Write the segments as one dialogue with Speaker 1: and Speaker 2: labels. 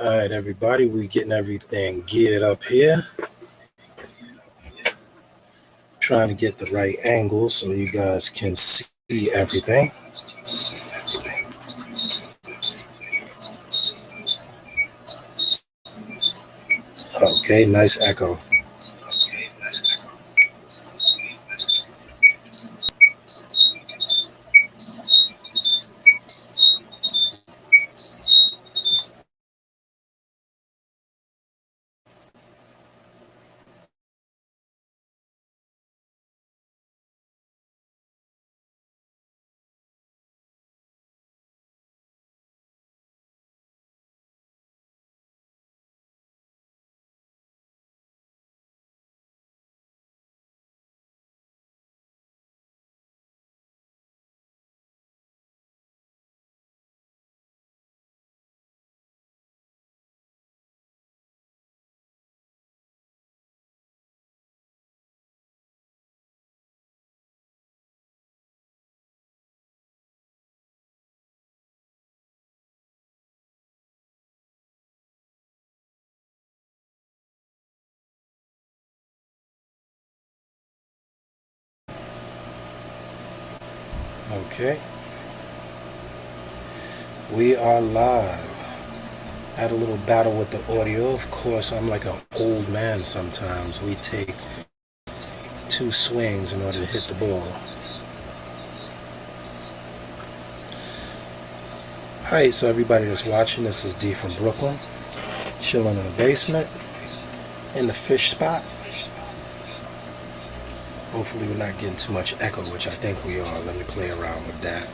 Speaker 1: All right, everybody, we're getting everything geared up here. Trying to get the right angle so you guys can see everything. Okay, nice echo. Okay, we are live. Had a little battle with the audio. Of course, I'm like an old man sometimes. We take two swings in order to hit the ball. Alright, so everybody that's watching, this is D from Brooklyn. Chilling in the basement, in the fish spot. Hopefully we're not getting too much echo, which I think we are. Let me play around with that.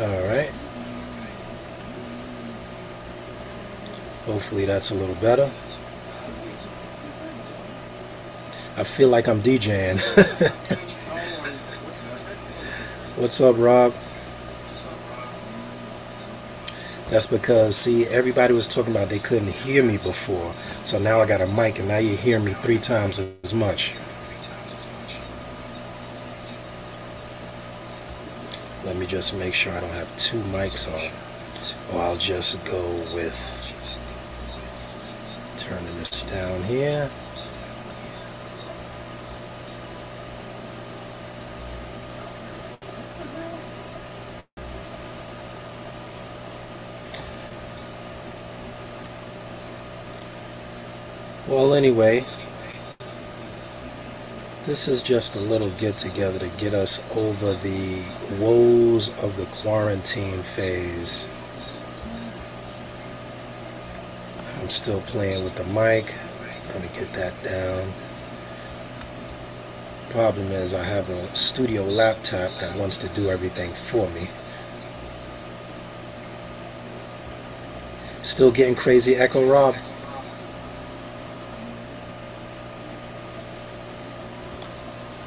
Speaker 1: Alright. Hopefully that's a little better. I feel like I'm DJing. What's up, Rob? That's because, see, everybody was talking about they couldn't hear me before. So now I got a mic and now you hear me 3 times as much. Let me just make sure I don't have two mics on. Or I'll just go with turning this down here. Well, anyway, this is just a little get together to get us over the woes of the quarantine phase. I'm still playing with the mic. I'm gonna get that down. Problem is I have a studio laptop that wants to do everything for me. Still getting crazy echo, Rob?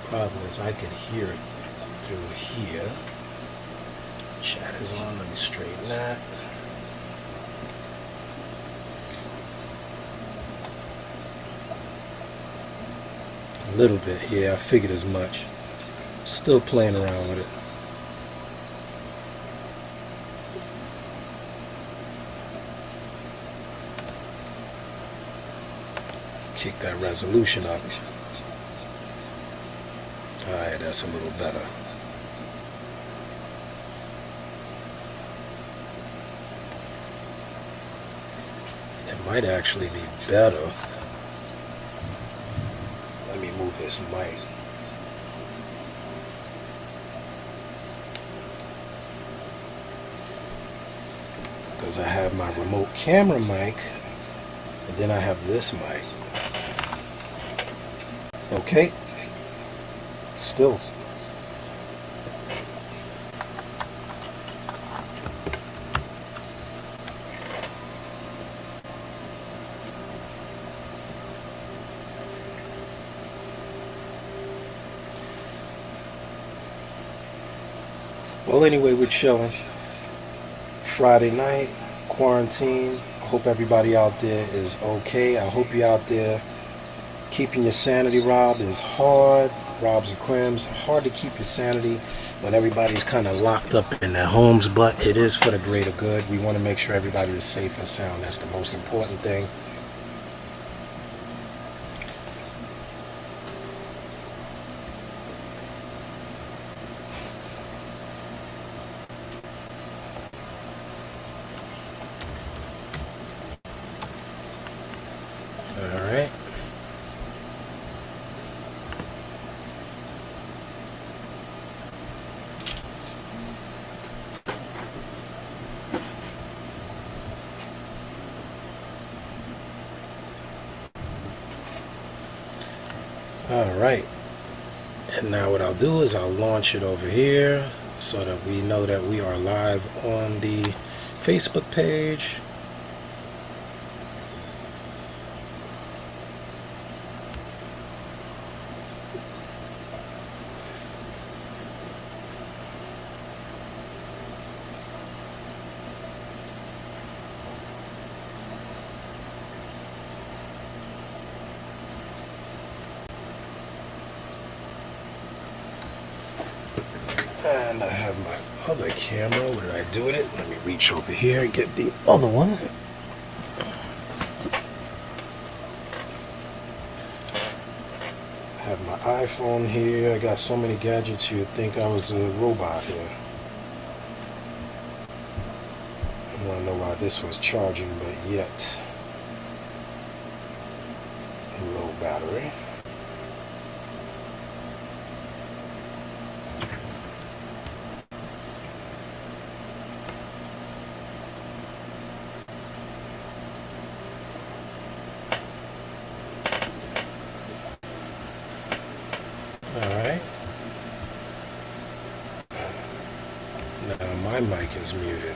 Speaker 1: Problem is I can hear it through here. Chat is on. Let me straighten that. A little bit, yeah, I figured as much. Still playing around with it. Kick that resolution up. Alright, that's a little better. It might actually be better. Let me move this mic. Because I have my remote camera mic, and then I have this mic. Okay. Still. Well, anyway, we're chilling. Friday night, quarantine. I hope everybody out there is okay. I hope you out there keeping your sanity, Rob, is hard. Rob's and Crims, hard to keep your sanity when everybody's kind of locked up in their homes, but it is for the greater good. We want to make sure everybody is safe and sound. That's the most important thing. All right. All right. And now what I'll do is I'll launch it over here so that we know that we are live on the Facebook page. And I have my other camera. What did I do with it? Let me reach over here and get the other one. I have my iPhone here. I got so many gadgets you'd think I was a robot here. I want to know why this was charging, but yet low battery. Alright. Now my mic is muted.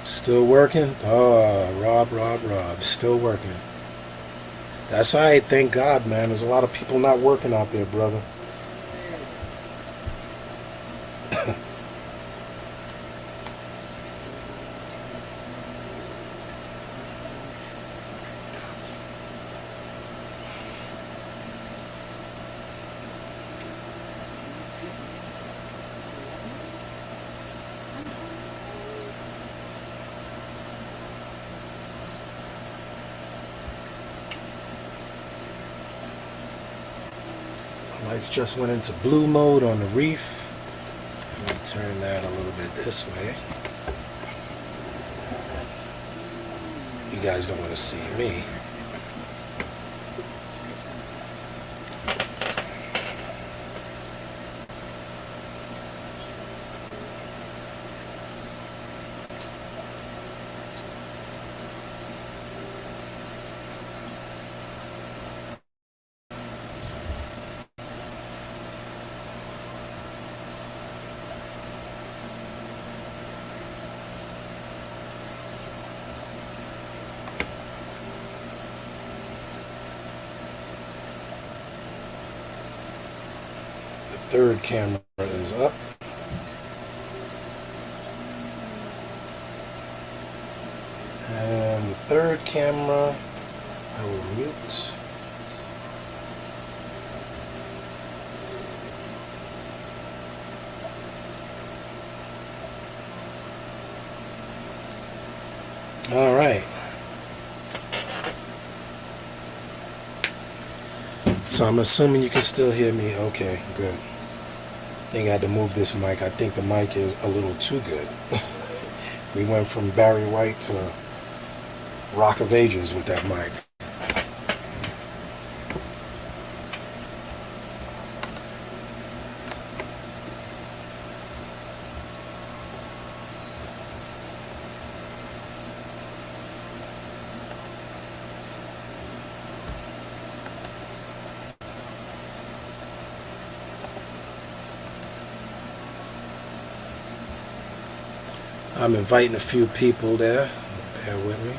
Speaker 1: Still working? Oh, Rob. Still working. That's alright, thank God, man. There's a lot of people not working out there, brother. Lights just went into blue mode on the reef. Let me turn that a little bit this way. You guys don't want to see me. Third camera is up. And the third camera, I will mute. All right. So I'm assuming you can still hear me. Okay, good. I think I had to move this mic. I think the mic is a little too good. We went from Barry White to Rock of Ages with that mic. I'm inviting a few people there. Bear with me.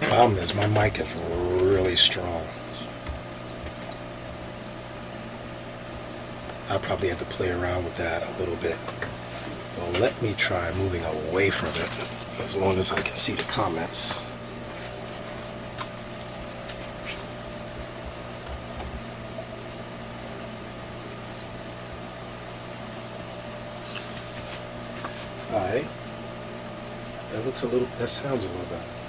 Speaker 1: Problem is, my mic is really strong. I probably have to play around with that a little bit. Well, let me try moving away from it as long as I can see the comments. Alright. That sounds a little better.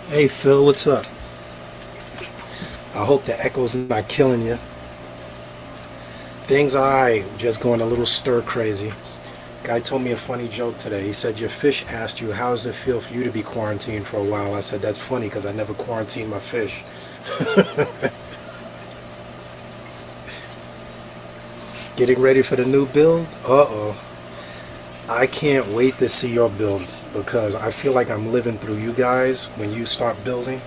Speaker 1: Hey Phil, what's up? I hope the echo's not killing you. Things are alright, just going a little stir crazy. Guy told me a funny joke today. He said your fish asked you, how does it feel for you to be quarantined for a while? I said, that's funny because I never quarantined my fish. Getting ready for the new build? Uh-oh. I can't wait to see your build because I feel like I'm living through you guys when you start building.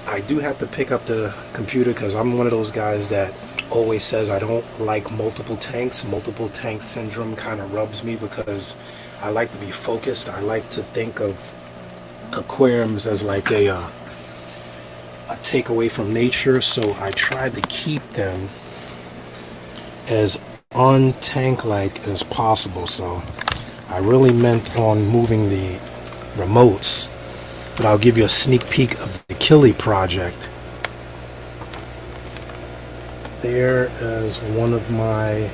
Speaker 1: I do have to pick up the computer because I'm one of those guys that always says I don't like multiple tanks. Multiple tank syndrome kind of rubs me because I like to be focused. I like to think of aquariums as like a takeaway from nature, so I try to keep them as untank-like as possible. So I really meant on moving the remotes, but I'll give you a sneak peek of the Kili project. There is one of my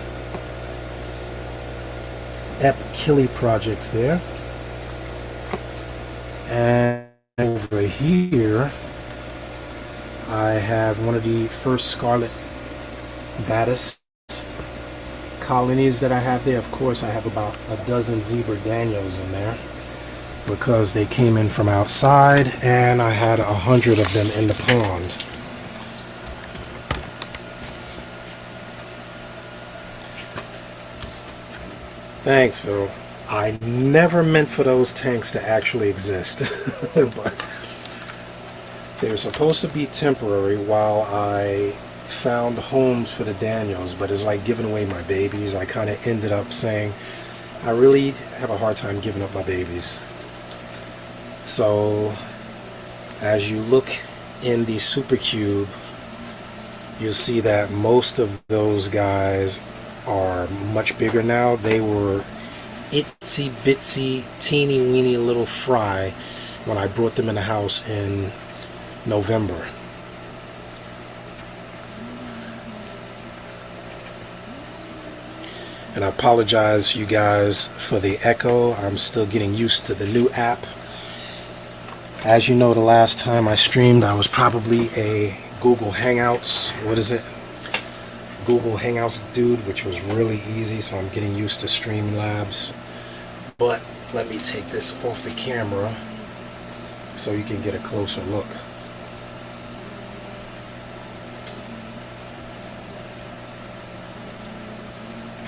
Speaker 1: Kili projects there, and over here I have one of the first Scarlet Batis colonies that I have there. Of course, I have about a dozen zebra Daniels in there because they came in from outside, and I had 100 of them in the pond. Thanks, Phil. I never meant for those tanks to actually exist, but they were supposed to be temporary while I found homes for the Daniels, but it's like giving away my babies. I kind of ended up saying I really have a hard time giving up my babies. So as you look in the Super Cube, you'll see that most of those guys are much bigger now. They were itsy bitsy teeny weeny little fry when I brought them in the house in November. And I apologize you guys for the echo. I'm still getting used to the new app. As you know, the last time I streamed, I was probably a Google Hangouts, Google Hangouts dude, which was really easy, so I'm getting used to Streamlabs. But let me take this off the camera so you can get a closer look.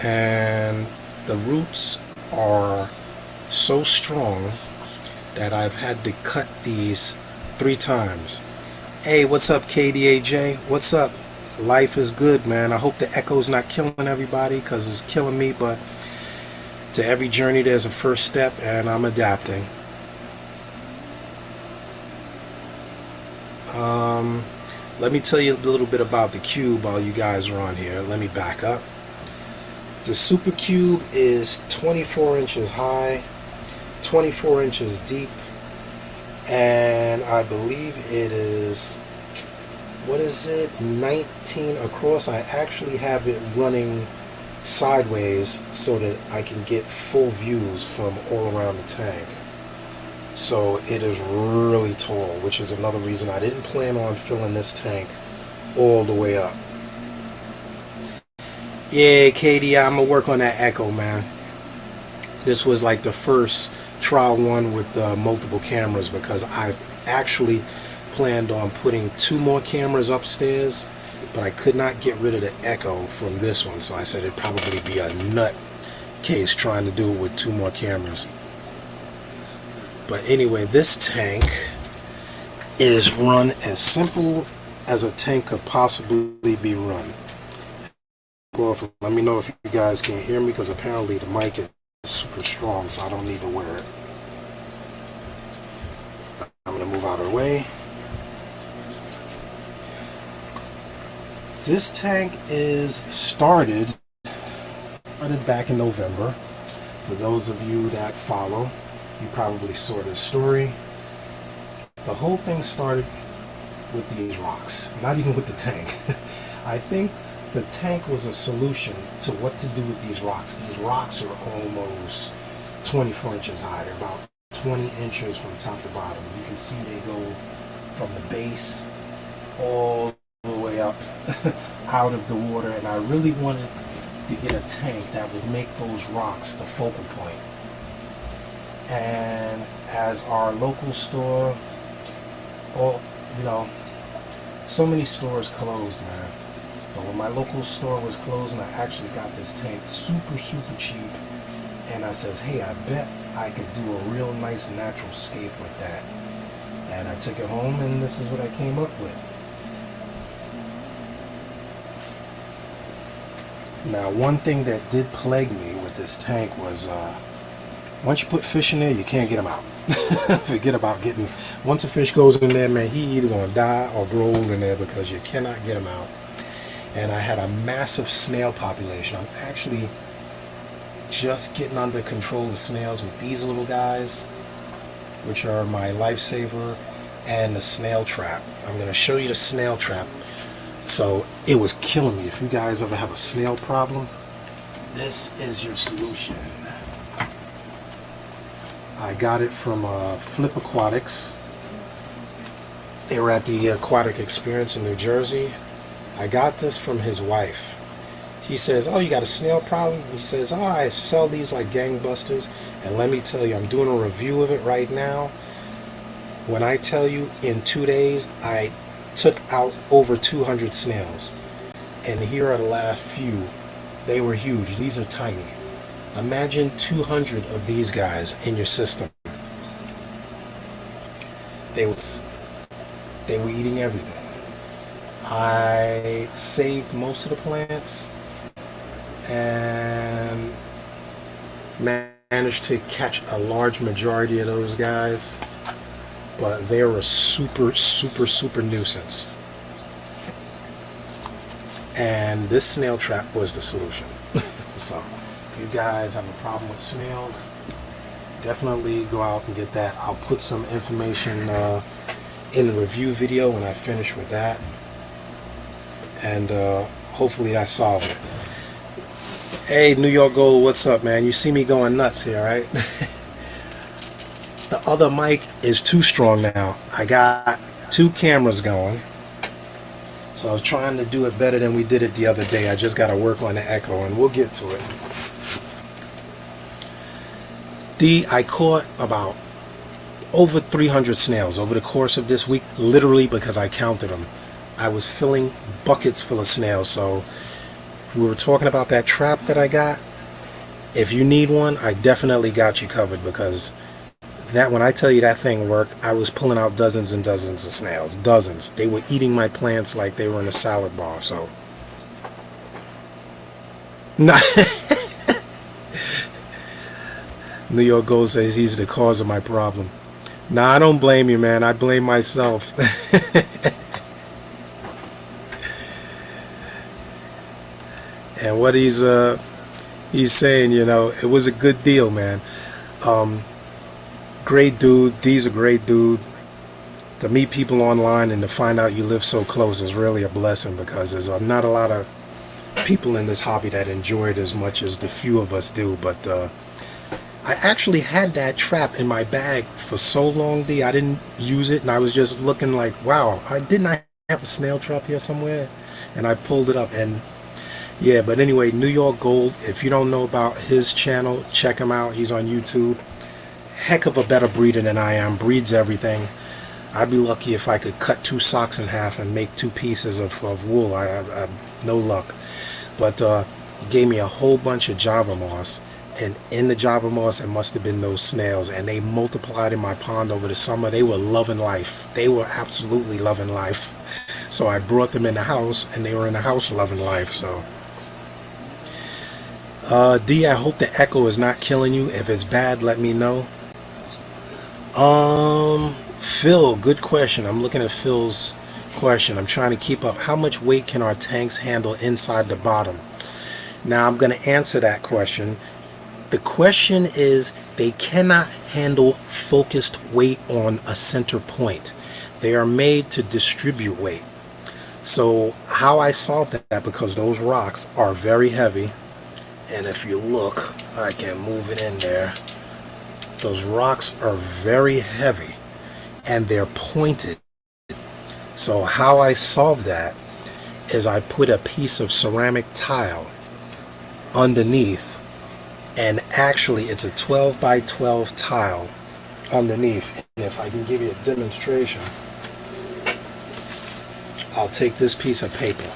Speaker 1: And the roots are so strong that I've had to cut these 3 times. Hey, what's up, KDAJ? What's up? Life is good, man. I hope the echo's not killing everybody because it's killing me, but to every journey there's a first step, and I'm adapting. Let me tell you a little bit about the cube while you guys are on here. Let me back up. The Super Cube is 24 inches high, 24 inches deep, and I believe it is, 19 across. I actually have it running sideways so that I can get full views from all around the tank. So it is really tall, which is another reason I didn't plan on filling this tank all the way up. Yeah, Katie, I'm gonna work on that echo, man. This was like the first trial one with multiple cameras because I actually planned on putting 2 more cameras upstairs, but I could not get rid of the echo from this one, so I said it'd probably be a nut case trying to do it with 2 more cameras. But anyway, this tank is run as simple as a tank could possibly be run. Well, let me know if you guys can hear me, because apparently the mic is super strong, so I don't need to wear it. I'm going to move out of the way. This tank is started back in November. For those of you that follow, you probably saw this story. The whole thing started with these rocks, not even with the tank. I think the tank was a solution to what to do with these rocks. These rocks are almost 24 inches high. They're about 20 inches from top to bottom. You can see they go from the base all the way up out of the water, and I really wanted to get a tank that would make those rocks the focal point. And as our local store, so many stores closed, man. But when my local store was closed, and I actually got this tank super cheap, and I says, hey, I bet I could do a real nice natural scape with that. And I took it home, and this is what I came up with. Now, one thing that did plague me with this tank was once you put fish in there, you can't get them out. Forget about getting, once a fish goes in there, man, he either gonna die or grow old in there, because you cannot get him out. And I had a massive snail population. I'm actually just getting under control of snails with these little guys, which are my lifesaver, and the snail trap. I'm gonna show you the snail trap. So it was killing me. If you guys ever have a snail problem, this is your solution. I got it from Flip Aquatics. They were at the Aquatic Experience in New Jersey. I got this from his wife. He says, oh, you got a snail problem? He says, oh, I sell these like gangbusters. And let me tell you, I'm doing a review of it right now. When I tell you, in 2 days, I took out over 200 snails. And here are the last few. They were huge. These are tiny. Imagine 200 of these guys in your system. They were eating everything. I saved most of the plants and managed to catch a large majority of those guys, but they were a super nuisance. And this snail trap was the solution. So if you guys have a problem with snails, definitely go out and get that. I'll put some information in the review video when I finish with that, and hopefully that solves it. Hey, New York Gold, what's up, man? You see me going nuts here, right? The other mic is too strong now. I got 2 cameras going, so I was trying to do it better than we did it the other day. I just got to work on the echo, and we'll get to it. I caught about over 300 snails over the course of this week, literally, because I counted them. I was filling buckets full of snails. So we were talking about that trap that I got. If you need one, I definitely got you covered, because that, when I tell you that thing worked, I was pulling out dozens and dozens of snails. Dozens. They were eating my plants like they were in a salad bar. So no. New York Gold says he's the cause of my problem. Nah, I don't blame you, man. I blame myself. And what he's saying, it was a good deal, man. Great dude. These are great dude. To meet people online and to find out you live so close is really a blessing, because there's not a lot of people in this hobby that enjoy it as much as the few of us do. But I actually had that trap in my bag for so long, D. I didn't use it, and I was just looking like, wow, didn't I have a snail trap here somewhere? And I pulled it up, and yeah, but anyway, New York Gold, if you don't know about his channel, check him out. He's on YouTube. Heck of a better breeder than I am. Breeds everything. I'd be lucky if I could cut 2 socks in half and make 2 pieces of wool. I no luck. But he gave me a whole bunch of Java moss. And in the Java moss, it must have been those snails, and they multiplied in my pond over the summer. They were loving life. They were absolutely loving life. So I brought them in the house, and they were in the house loving life. So, D, I hope the echo is not killing you. If it's bad, let me know. Phil, good question. I'm looking at Phil's question. I'm trying to keep up. How much weight can our tanks handle inside the bottom? Now, I'm going to answer that question. The question is, they cannot handle focused weight on a center point. They are made to distribute weight. So how I solved that, because those rocks are very heavy, and if you look, I can move it in there. Those rocks are very heavy, and they're pointed. So how I solved that is I put a piece of ceramic tile underneath, and actually it's a 12 by 12 tile underneath. And if I can give you a demonstration, I'll take this piece of paper.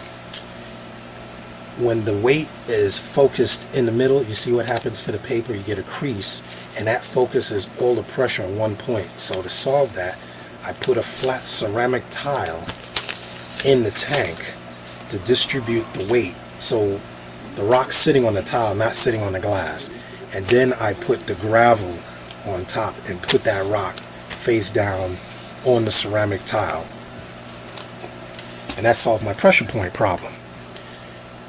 Speaker 1: When the weight is focused in the middle, you see what happens to the paper? You get a crease, and that focuses all the pressure on one point. So to solve that, I put a flat ceramic tile in the tank to distribute the weight. So the rock's sitting on the tile, not sitting on the glass. And then I put the gravel on top and put that rock face down on the ceramic tile. And that solved my pressure point problem.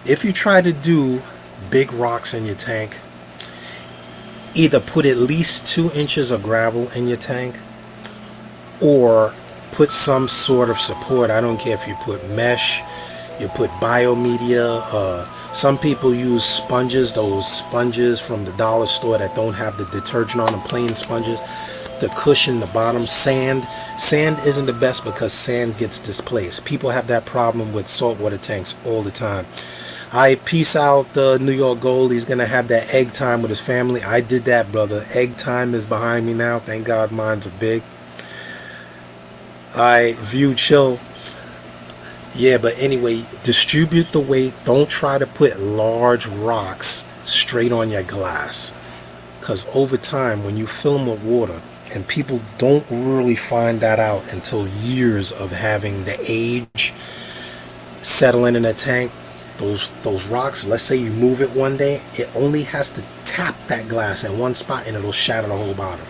Speaker 1: If you try to do big rocks in your tank, either put at least 2 inches of gravel in your tank, or put some sort of support. I don't care if you put mesh, you put biomedia. Some people use sponges, those sponges from the dollar store that don't have the detergent on them, plain sponges, to cushion the bottom. Sand isn't the best because sand gets displaced. People have that problem with saltwater tanks all the time. I peace out New York Gold. He's gonna have that egg time with his family. I did that, brother. Egg time is behind me now. Thank God mine's are big. I view chill. Yeah, but anyway, distribute the weight. Don't try to put large rocks straight on your glass, because over time, when you fill them with water, and people don't really find that out until years of having the age settling in a tank, those rocks, let's say you move it one day, it only has to tap that glass in one spot and it'll shatter the whole bottom.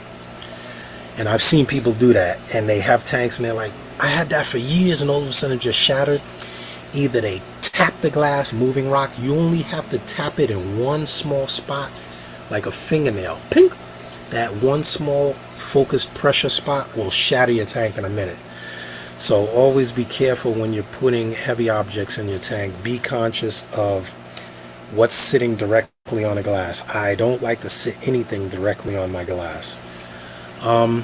Speaker 1: And I've seen people do that, and they have tanks and they're like, I had that for years, and all of a sudden it just shattered. Either they tap the glass, moving rock, you only have to tap it in one small spot, like a fingernail. Pink! That one small focused pressure spot will shatter your tank in a minute. So always be careful when you're putting heavy objects in your tank. Be conscious of what's sitting directly on the glass. I don't like to sit anything directly on my glass. I'm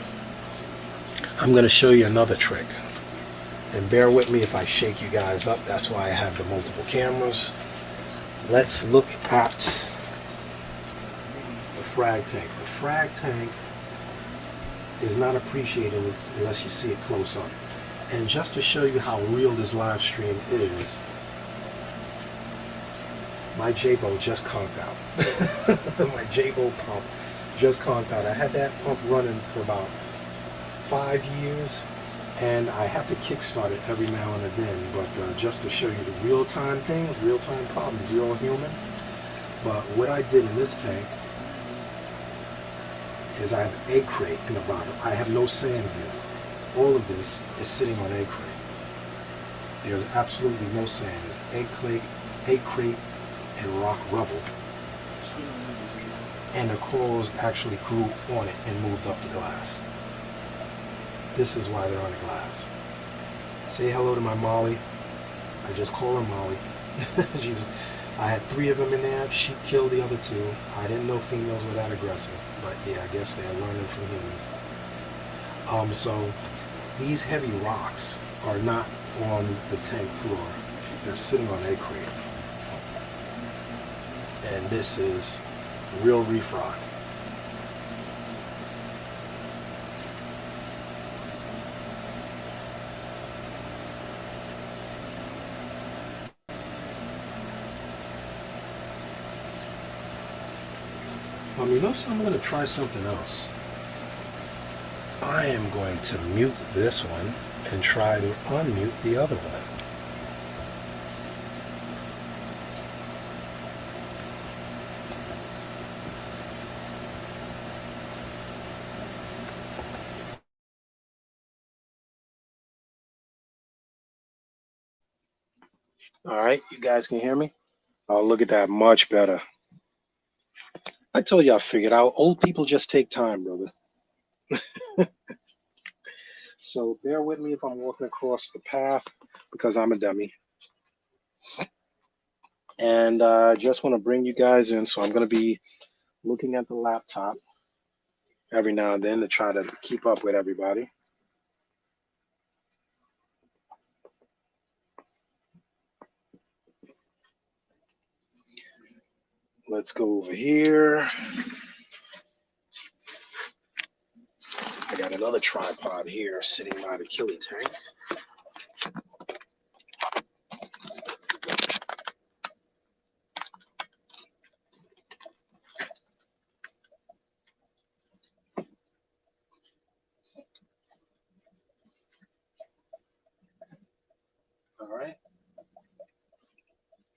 Speaker 1: going to show you another trick. And bear with me if I shake you guys up. That's why I have the multiple cameras. Let's look at the frag tank. The frag tank is not appreciated unless you see it close up. And just to show you how real this live stream is, my J-Bow just conked out. My J-Bow pump just conked out. I had that pump running for about 5 years, and I have to kickstart it every now and then, but just to show you the real-time thing, real-time problem, real human. But what I did in this tank is I have an egg crate in the bottom. I have no sand here. All of this is sitting on egg crate. There's absolutely no sand. There's egg crate, and rock rubble. And the corals actually grew on it and moved up the glass. This is why they're on the glass. Say hello to my Molly. I just call her Molly. I had 3 of them in there. She killed the other 2. I didn't know females were that aggressive, but yeah, I guess they're learning from humans. So these heavy rocks are not on the tank floor. They're sitting on egg crate. And this is real reef rock. You know something? I'm going to try something else. I am going to mute this one and try to unmute the other one. All right, you guys can hear me? Oh, look at that, much better. I told you I figured out. Old people just take time, brother. So bear with me if I'm walking across the path because I'm a dummy. And I just want to bring you guys in. So I'm going to be looking at the laptop every now and then to try to keep up with everybody. Let's go over here. I got another tripod here sitting by the killie tank. All right.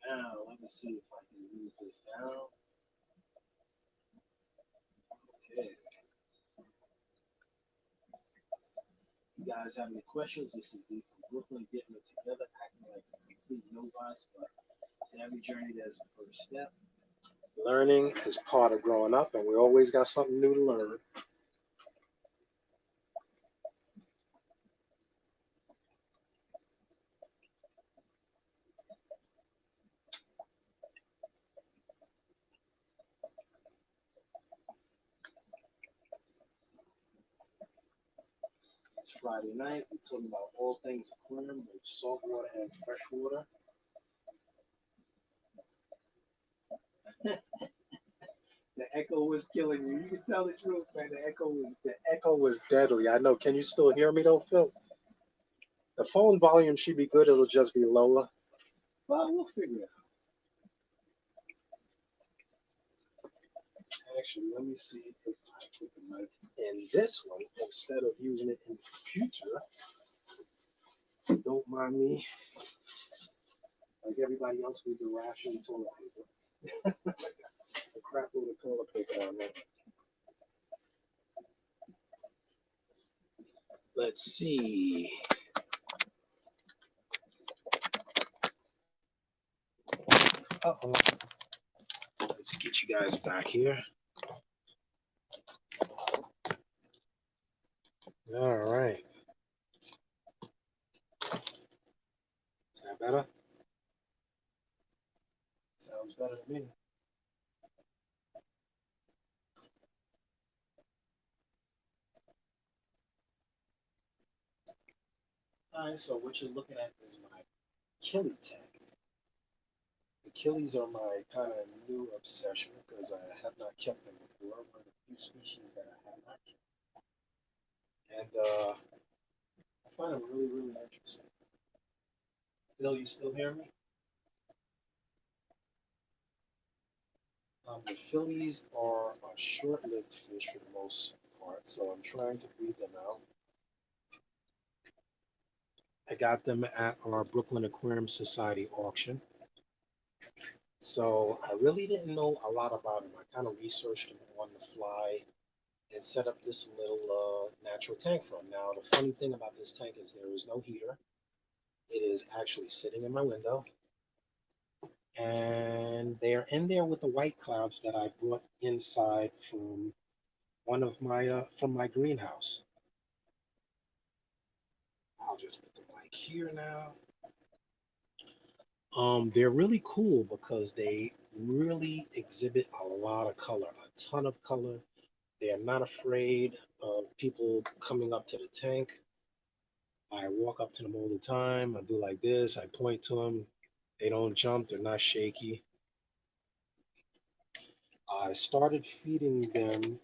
Speaker 1: Now let me see if I can move this down. Okay. You guys have any questions? This is the from Brooklyn getting it together, acting like a complete novice, but to every journey there's a first step. Learning is part of growing up, and we always got something new to learn. It's Friday night. We're talking about all things aquarium, both saltwater and freshwater. The echo was killing you. You can tell the truth, man. The echo was deadly. I know. Can you still hear me though, Phil? The phone volume should be good. It'll just be lower. Well, we'll figure it out. Actually, let me see if I put the mic in this one instead of using it in the future. Don't mind me. Like everybody else with the ration toilet paper. A crap load of toilet paper on there. Let's see. Uh-oh. Let's get you guys back here. All right. Is that better? Sounds better to me. All right, so what you're looking at is my killie tank. The killies are my kind of new obsession because I have not kept them before. One of the few species that I have not kept. And I find them really, really interesting. Bill, you still hear me? The fillies are a short-lived fish for the most part, so I'm trying to breed them out. I got them at our Brooklyn Aquarium Society auction. So I really didn't know a lot about them. I kind of researched them on the fly and set up this little natural tank for them. Now, the funny thing about this tank is there is no heater. It is actually sitting in my window. And they're in there with the white clouds that I brought inside from one of my from my greenhouse. I'll just put the mic here now. They're really cool because they really exhibit a lot of color, a ton of color. They are not afraid of people coming up to the tank. I walk up to them all the time. I do like this. I point to them. They don't jump. They're not shaky. I started feeding them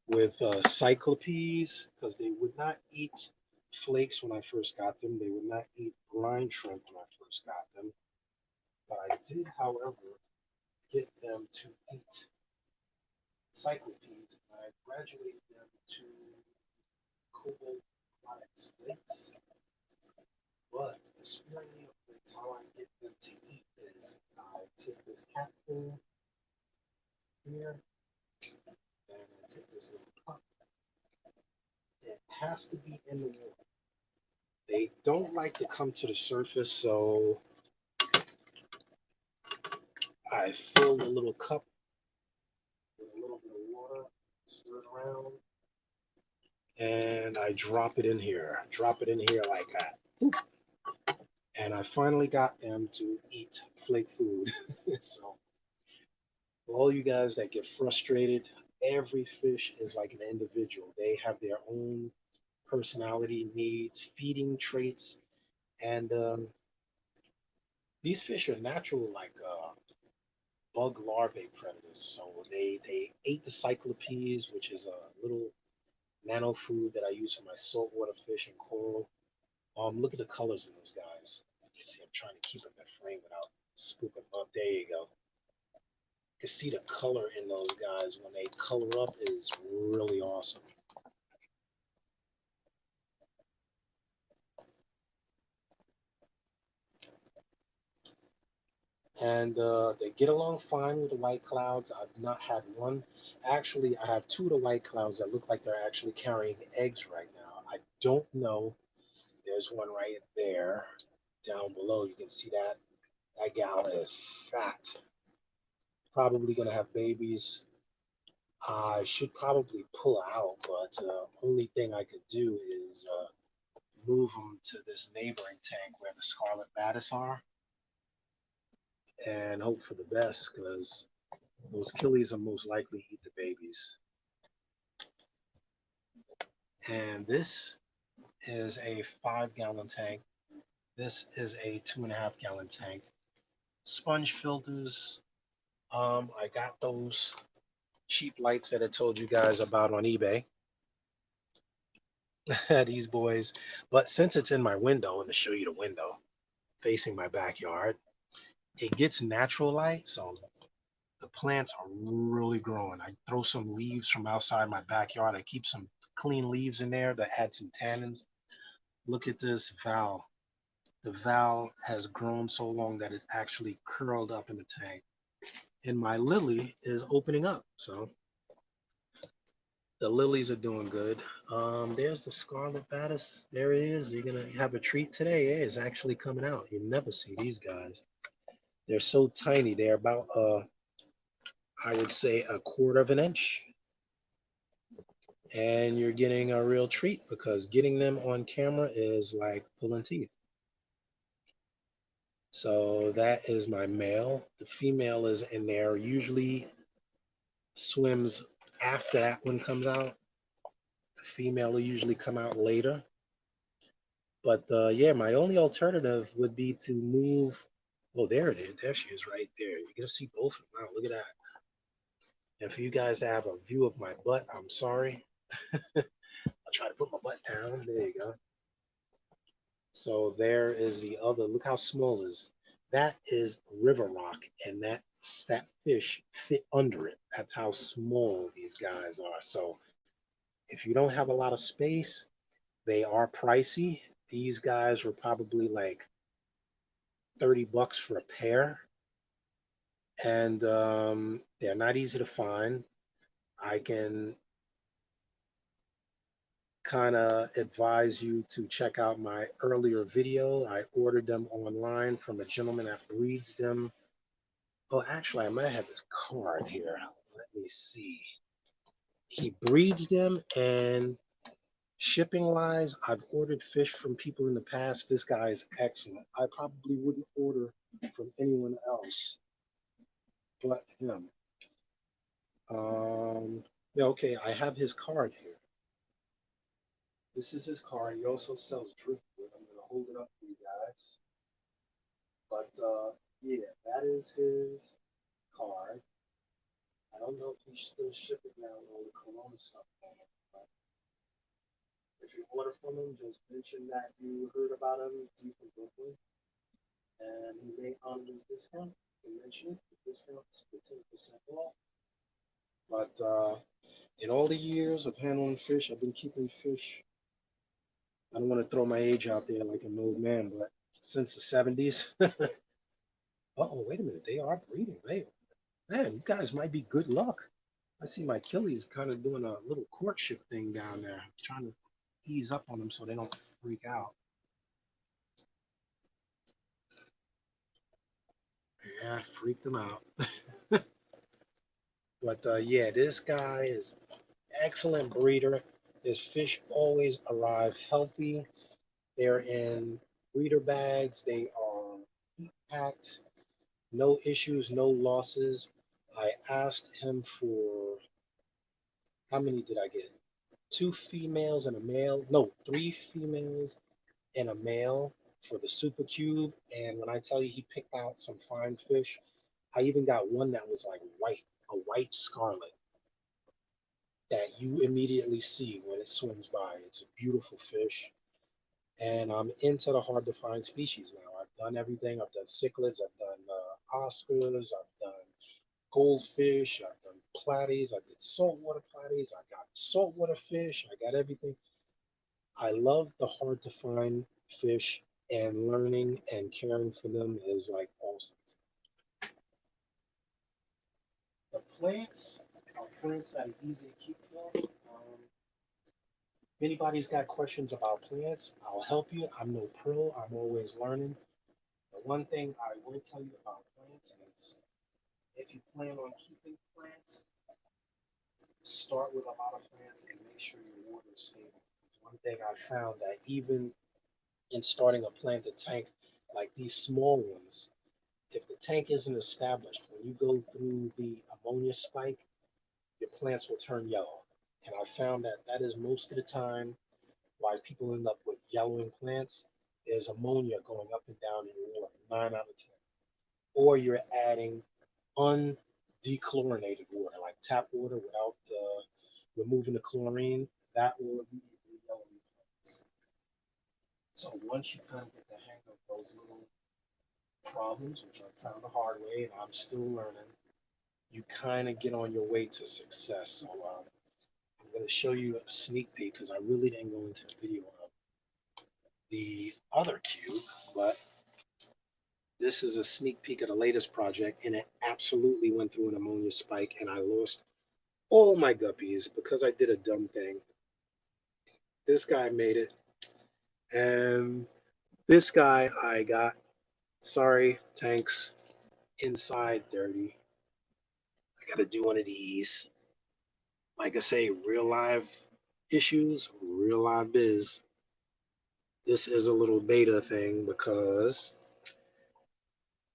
Speaker 1: with cyclopes because they would not eat flakes when I first got them. They would not eat brine shrimp when I first got them. But I did, however, get them to eat cyclopedes, and I graduated them to cobalt aquatics flakes. But the spirulina flakes, how I get them to eat is I take this cat food here and I take this little cup. It has to be in the water. They don't like to come to the surface, so I fill the little cup with a little bit of water, stir it around, and I drop it in here. Drop it in here like that. And I finally got them to eat flake food. So, all you guys that get frustrated, every fish is like an individual. They have their own personality, needs, feeding traits, and these fish are natural, like bug larvae predators. So they ate the cyclopedes, which is a little nano food that I use for my saltwater fish and coral. Look at the colors in those guys. You can see I'm trying to keep them in frame without spooking them up. There you go. You can see the color in those guys when they color up is really awesome. And they get along fine with the white clouds. I've not had one. Actually, I have two of the white clouds that look like they're actually carrying eggs right now. I don't know. There's one right there down below. You can see that. That gal is fat. Probably going to have babies. I should probably pull out, but only thing I could do is move them to this neighboring tank where the scarlet batis are and hope for the best because those killies are most likely eat the babies. And this is a 5 gallon tank. This is a 2.5 gallon tank. Sponge filters. I got those cheap lights that I told you guys about on eBay. These boys. But since it's in my window, and to show you the window facing my backyard, it gets natural light, so the plants are really growing. I throw some leaves from outside my backyard. I keep some clean leaves in there that add some tannins. Look at this valve. The valve has grown so long that it actually curled up in the tank. And my lily is opening up. So the lilies are doing good. There's the scarlet batis. There it is. You're going to have a treat today. Yeah, it's actually coming out. You never see these guys. They're so tiny. They're about, I would say, a quarter of an inch. And you're getting a real treat because getting them on camera is like pulling teeth. So that is my male. The female is in there, usually swims after that one comes out. The female will usually come out later. But yeah, my only alternative would be to move. Oh, there it is. There she is right there. You're going to see both of them. Wow, look at that. And for you guys to have a view of my butt, I'm sorry. I'll try to put my butt down. There you go. So there is the other. Look how small it is. That is river rock, and that fish fit under it. That's how small these guys are. So if you don't have a lot of space, they are pricey. These guys were probably like $30 for a pair, and they're not easy to find. I can kind of advise you to check out my earlier video. I ordered them online from a gentleman that breeds them. Oh, actually, I might have his card here. Let me see. He breeds them, and shipping wise, I've ordered fish from people in the past. This guy is excellent. I probably wouldn't order from anyone else but him. Yeah, okay, I have his card here. This is his card. He also sells driftwood. I'm gonna hold it up for you guys. But yeah, that is his card. I don't know if he's still shipping now all the Corona stuff. But if you order from him, just mention that you heard about him from Brooklyn, and he may honor his discount. You mention it. The discount is 15% off. But in all the years of handling fish, I've been keeping fish. I don't want to throw my age out there like an old man, but since the 70s. Oh, wait a minute. They are breeding. Right? Man, you guys might be good luck. I see my Achilles kind of doing a little courtship thing down there, trying to ease up on them so they don't freak out. Yeah, I freaked them out. But yeah, this guy is excellent breeder. His fish always arrive healthy. They're in breeder bags. They are heat packed. No issues, no losses. I asked him for how many did I get? Two females and a male. No, three females and a male for the Super Cube. And when I tell you he picked out some fine fish, I even got one that was like white, a white scarlet that you immediately see when it swims by. It's a beautiful fish. And I'm into the hard to find species now. I've done everything. I've done cichlids, I've done Oscars, I've done goldfish, I've done platies, I did saltwater platies, I got saltwater fish, I got everything. I love the hard to find fish, and learning and caring for them is like awesome. The plants are plants that are easy to keep for. If anybody's got questions about plants, I'll help you. I'm no pro, I'm always learning. The one thing I will tell you about plants is if you plan on keeping plants, start with a lot of plants and make sure your water is stable. One thing I found that even in starting a planted tank, like these small ones, if the tank isn't established, when you go through the ammonia spike, your plants will turn yellow. And I found that that is most of the time why people end up with yellowing plants. There's ammonia going up and down in your water, 9 out of 10. Or you're adding undechlorinated water, like tap water without removing the chlorine. That will immediately yellow your plants. So once you kind of get the hang of those little problems, which I found the hard way and I'm still learning, you kind of get on your way to success. So I'm going to show you a sneak peek because I really didn't go into the video of the other cube, but this is a sneak peek of the latest project, and it absolutely went through an ammonia spike, and I lost all my guppies because I did a dumb thing. This guy made it, and this guy I got, sorry, tanks, inside dirty. I got to do one of these. Like I say, real live issues, real live biz. This is a little beta thing because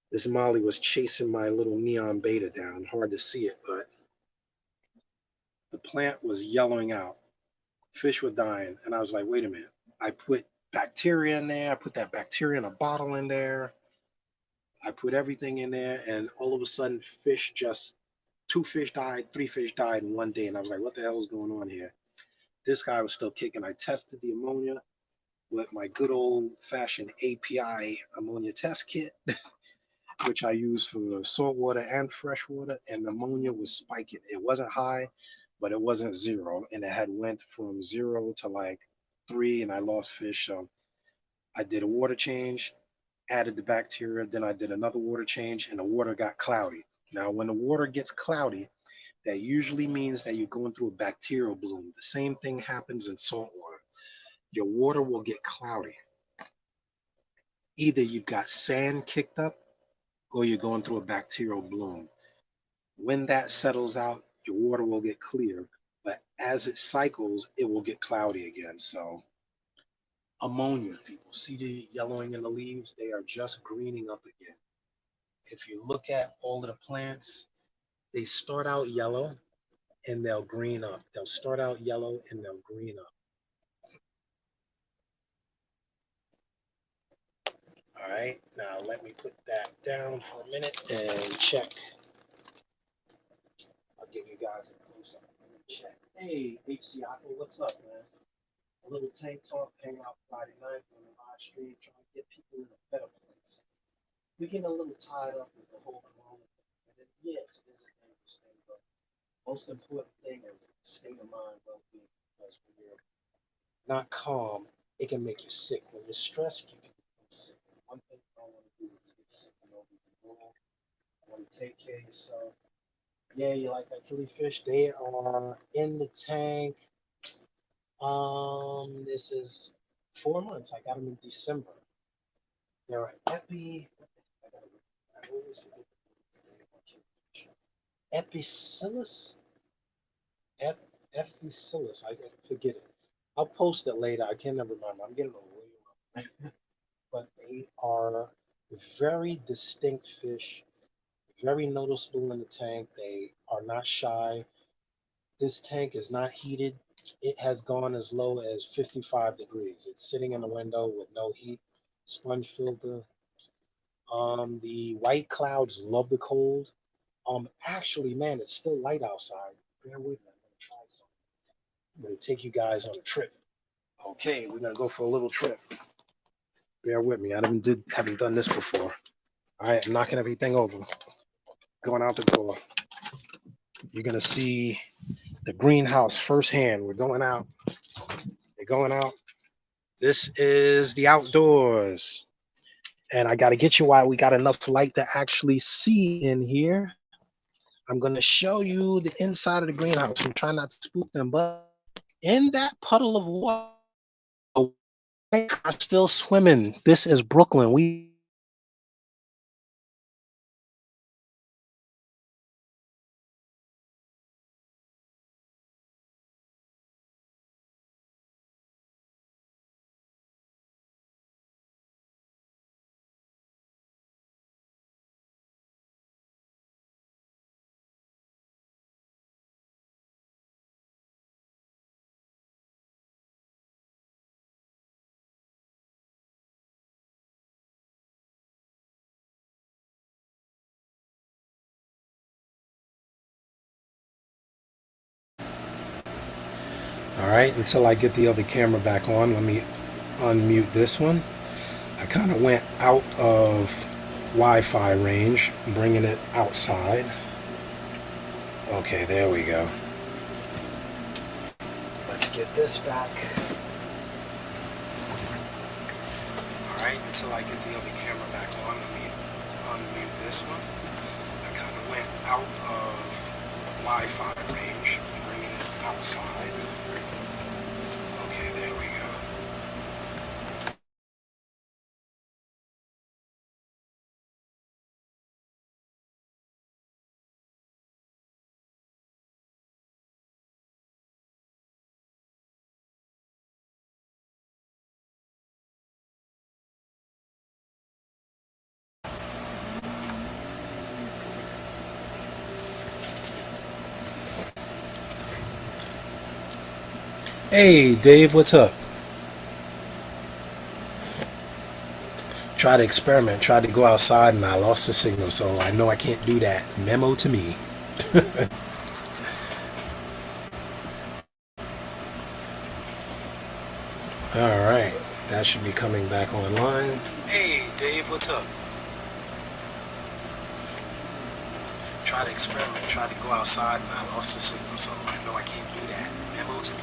Speaker 1: this Molly was chasing my little neon beta down. Hard to see it, but the plant was yellowing out. Fish were dying. And I was like, wait a minute. I put bacteria in there. I put that bacteria in a bottle in there. I put everything in there. And all of a sudden, fish just, two fish died, three fish died in one day. And I was like, what the hell is going on here? This guy was still kicking. I tested the ammonia with my good old fashioned API ammonia test kit, which I use for saltwater and freshwater, and ammonia was spiking. It wasn't high, but it wasn't zero. And it had went from 0 to like 3, and I lost fish. So I did a water change, added the bacteria, then I did another water change, and the water got cloudy. Now, when the water gets cloudy, that usually means that you're going through a bacterial bloom. The same thing happens in salt water. Your water will get cloudy. Either you've got sand kicked up or you're going through a bacterial bloom. When that settles out, your water will get clear, but as it cycles, it will get cloudy again. So ammonia, people see the yellowing in the leaves, they are just greening up again. If you look at all of the plants, they start out yellow and they'll green up. They'll start out yellow and they'll green up. All right, now let me put that down for a minute and check. I'll give you guys a close up. Let me check. Hey, HC Apple, what's up, man? A little tank talk, hang out Friday night on the live stream, trying to get people in a better place. We're getting a little tied up with the whole corona thing. And yes, it is a dangerous thing, but Most important thing is state of mind, well-being, because when you're not calm, it can make you sick. When you're stressed, you can become sick. One thing you don't want to do is get sick and over to go. You want to take care of yourself. Yeah, you like that killifish? They are in the tank. This is 4 months. I got them in December. They're an I always forget the name of killifish. Epicillus? Ep, Epicillus. I forget it. I'll post it later. I can't remember. I'm getting a little, but they are very distinct fish, very noticeable in the tank. They are not shy. This tank is not heated. It has gone as low as 55 degrees. It's sitting in the window with no heat, sponge filter. The white clouds love the cold. Actually, man, it's still light outside. Bear with me. I'm gonna try something. I'm gonna take you guys on a trip. Okay, we're gonna go for a little trip. Bear with me. Haven't done this before. All right, I'm knocking everything over. Going out the door. You're gonna see the greenhouse firsthand. We're going out. We're going out. This is the outdoors. And I got to get you while we got enough light to actually see in here. I'm going to show you the inside of the greenhouse. I'm trying not to spook them, but in that puddle of water, are still swimming. This is Brooklyn. All right, until I get the other camera back on, let me unmute this one. I kind of went out of Wi-Fi range, bringing it outside. Okay, there we go. Let's get this back. All right, until I get the other camera back on, let me unmute this one. I kind of went out of Wi-Fi range, bringing it outside. Okay, there we go. Hey, Dave, what's up? Tried to experiment, tried to go outside, and I lost the signal, so I know I can't do that. Memo to me. All right, that should be coming back online. Hey, Dave, what's up? Tried to experiment, tried to go outside, and I lost the signal, so I know I can't do that. Memo to me.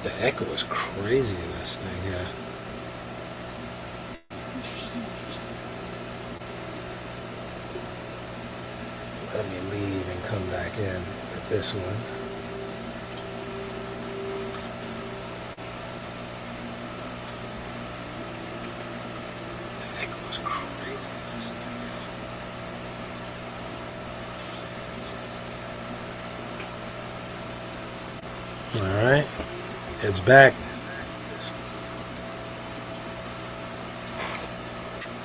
Speaker 1: The echo is crazy in this thing, yeah. Let me leave and come back in with this one. The echo is crazy in this thing, yeah. Alright, it's back.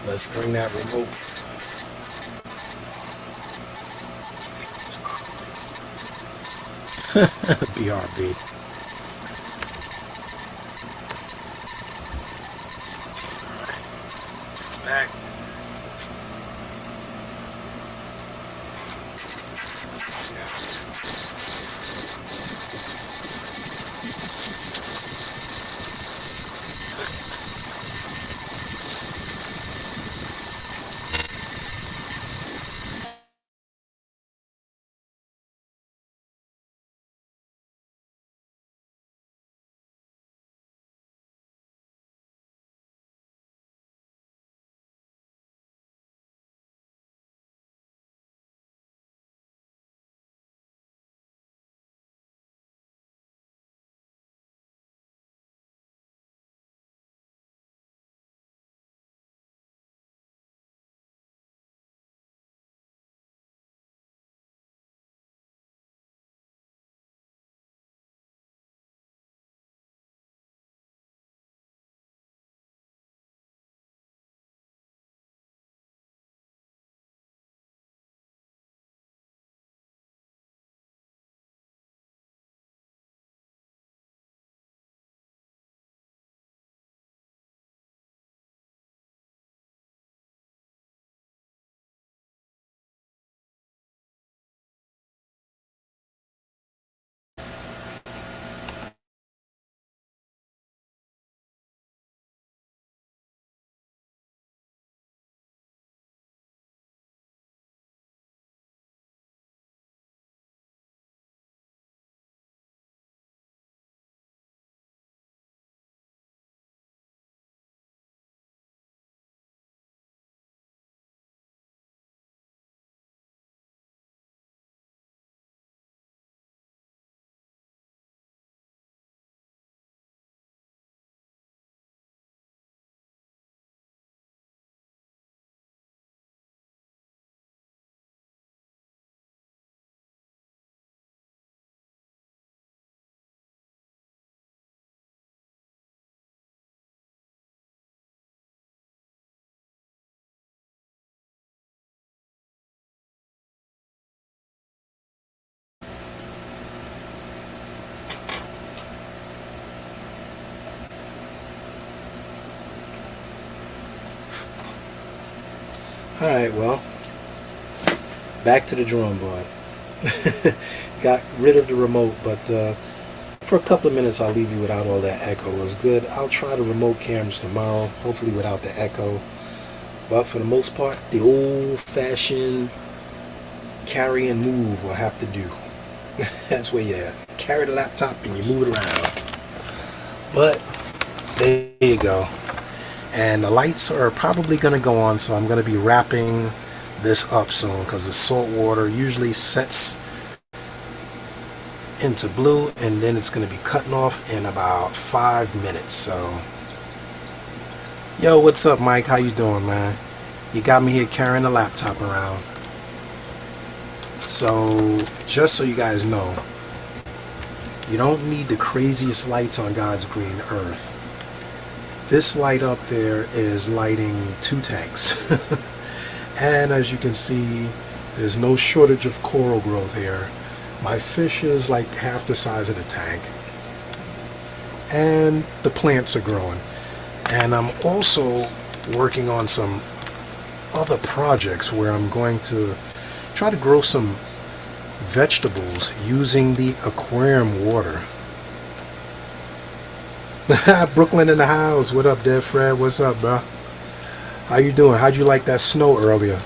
Speaker 1: Let's bring that remote. BRB. It's back. Alright, well, back to the drawing board. Got rid of the remote, but for a couple of minutes I'll leave you without all that echo. It was good. I'll try the remote cameras tomorrow, hopefully without the echo. But for the most part, the old-fashioned carry and move will have to do. That's where you carry the laptop and you move it around. But there you go. And the lights are probably going to go on, so I'm going to be wrapping this up soon because the salt water usually sets into blue and then it's going to be cutting off in about 5 minutes. So yo, what's up, Mike? How you doing, man? You got me here carrying the laptop around. So just so you guys know, you don't need the craziest lights on God's green earth. This light up there is lighting 2 tanks. And as you can see, there's no shortage of coral growth here. My fish is like half the size of the tank. And the plants are growing. And I'm also working on some other projects where I'm going to try to grow some vegetables using the aquarium water. Brooklyn in the house. What up, Dead Fred? What's up, bro? How you doing? How'd you like that snow earlier?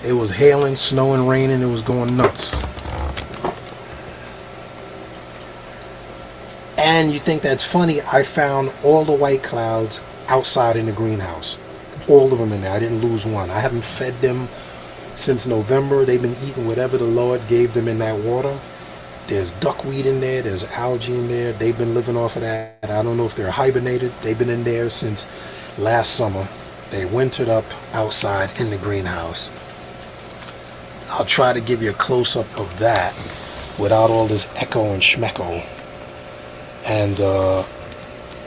Speaker 1: It was hailing, snowing, raining. It was going nuts. And you think that's funny, I found all the white clouds outside in the greenhouse. All of them in there. I didn't lose one. I haven't fed them since November. They've been eating whatever the Lord gave them in that water. There's duckweed in there. There's algae in there. They've been living off of that. I don't know if they're hibernated. They've been in there since last summer. They wintered up outside in the greenhouse. I'll try to give you a close-up of that without all this echo and schmecko. And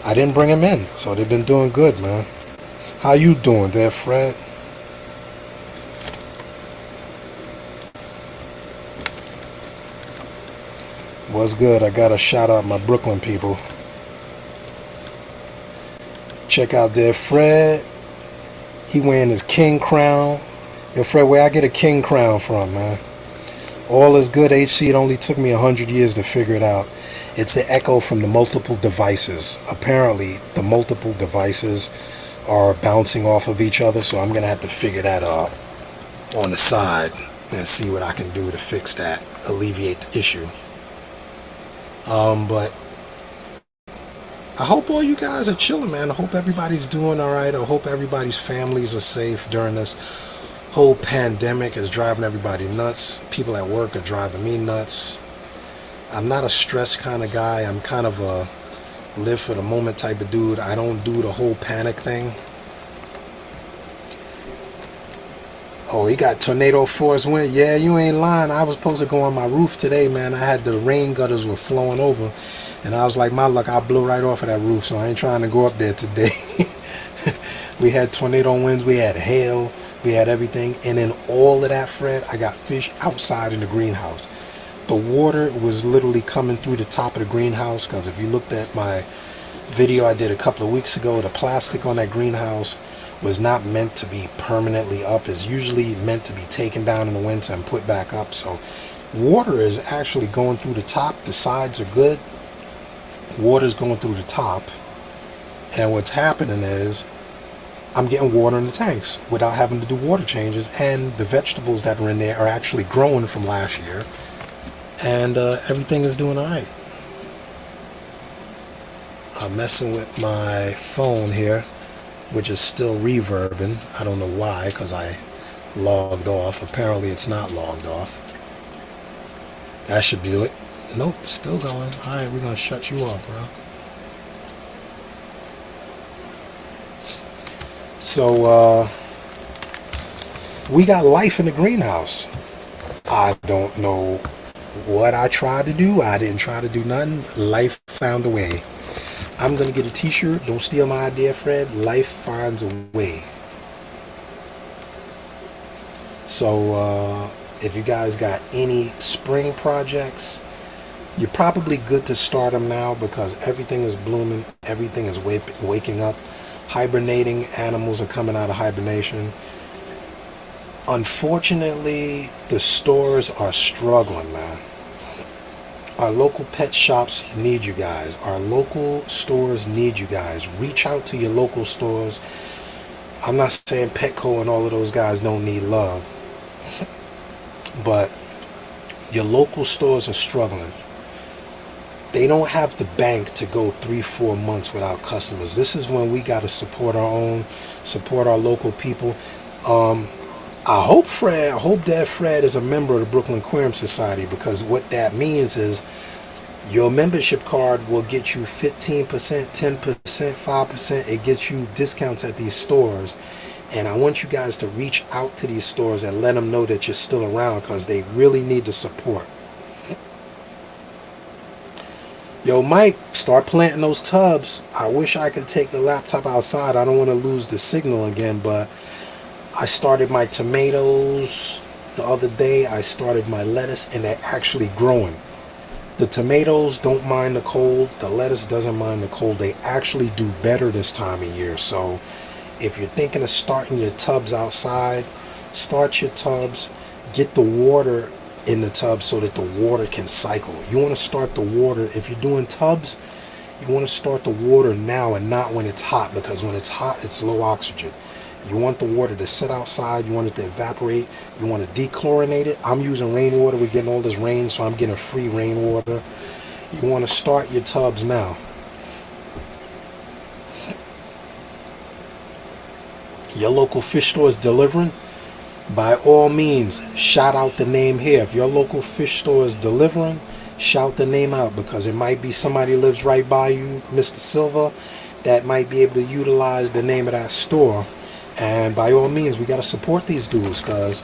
Speaker 1: I didn't bring them in, so they've been doing good, man. How you doing there, Fred? What's good? I gotta shout out my Brooklyn people. Check out there, Fred. He wearing his king crown. Yo, Fred, where I get a king crown from, man? All is good, HC. It only took me 100 years to figure it out. It's the echo from the multiple devices. Apparently, the multiple devices are bouncing off of each other, so I'm going to have to figure that out on the side and see what I can do to fix that, alleviate the issue. But I hope all you guys are chilling, man. I hope everybody's doing all right. I hope everybody's families are safe during this whole pandemic. Is driving everybody nuts. People at work are driving me nuts. I'm not a stress kind of guy. I'm kind of a live for the moment type of dude. I don't do the whole panic thing. Oh, he got tornado force wind. Yeah, you ain't lying. I was supposed to go on my roof today, man. I had the rain gutters were flowing over, and I was like, my luck, I'll blow right off of that roof, so I ain't trying to go up there today. We had tornado winds, we had hail, we had everything, and in all of that, Fred, I got fish outside in the greenhouse. The water was literally coming through the top of the greenhouse, because if you looked at my video I did a couple of weeks ago, the plastic on that greenhouse was not meant to be permanently up. It's usually meant to be taken down in the winter and put back up. So water is actually going through the top. The sides are good. Water's going through the top. And what's happening is I'm getting water in the tanks without having to do water changes. And the vegetables that are in there are actually growing from last year. And everything is doing all right. I'm messing with my phone here, which is still reverbing. I don't know why, because I logged off. Apparently it's not logged off. That should do it. Nope, still going. Alright, we're going to shut you off, bro. So, we got life in the greenhouse. I don't know what I tried to do. I didn't try to do nothing. Life found a way. I'm going to get a t-shirt. Don't steal my idea, Fred. Life finds a way. So, if you guys got any spring projects, you're probably good to start them now because everything is blooming. Everything is waking up. Hibernating animals are coming out of hibernation. Unfortunately, the stores are struggling, man. Our local pet shops need you guys. Our local stores need you guys. Reach out to your local stores. I'm not saying Petco and all of those guys don't need love, but your local stores are struggling. They don't have the bank to go 3-4 months without customers. This is when we got to support our own, support our local people. I hope that Fred is a member of the Brooklyn Aquarium Society, because what that means is your membership card will get you 15%, 10%, 5%. It gets you discounts at these stores. And I want you guys to reach out to these stores and let them know that you're still around, because they really need the support. Yo, Mike, start planting those tubs. I wish I could take the laptop outside. I don't want to lose the signal again, but I started my tomatoes the other day. I started my lettuce, and they're actually growing. The tomatoes don't mind the cold. The lettuce doesn't mind the cold. They actually do better this time of year. So if you're thinking of starting your tubs outside, start your tubs. Get the water in the tub so that the water can cycle. You want to start the water, if you're doing tubs, you want to start the water now and not when it's hot, because when it's hot, it's low oxygen. You want the water to sit outside. You want it to evaporate. You want to dechlorinate it. I'm using rainwater. We're getting all this rain, so I'm getting free rainwater. You want to start your tubs now. Your local fish store is delivering. By all means, shout out the name here. If your local fish store is delivering, shout the name out, because it might be somebody lives right by you, Mr. Silver, that might be able to utilize the name of that store. And by all means, we got to support these dudes, because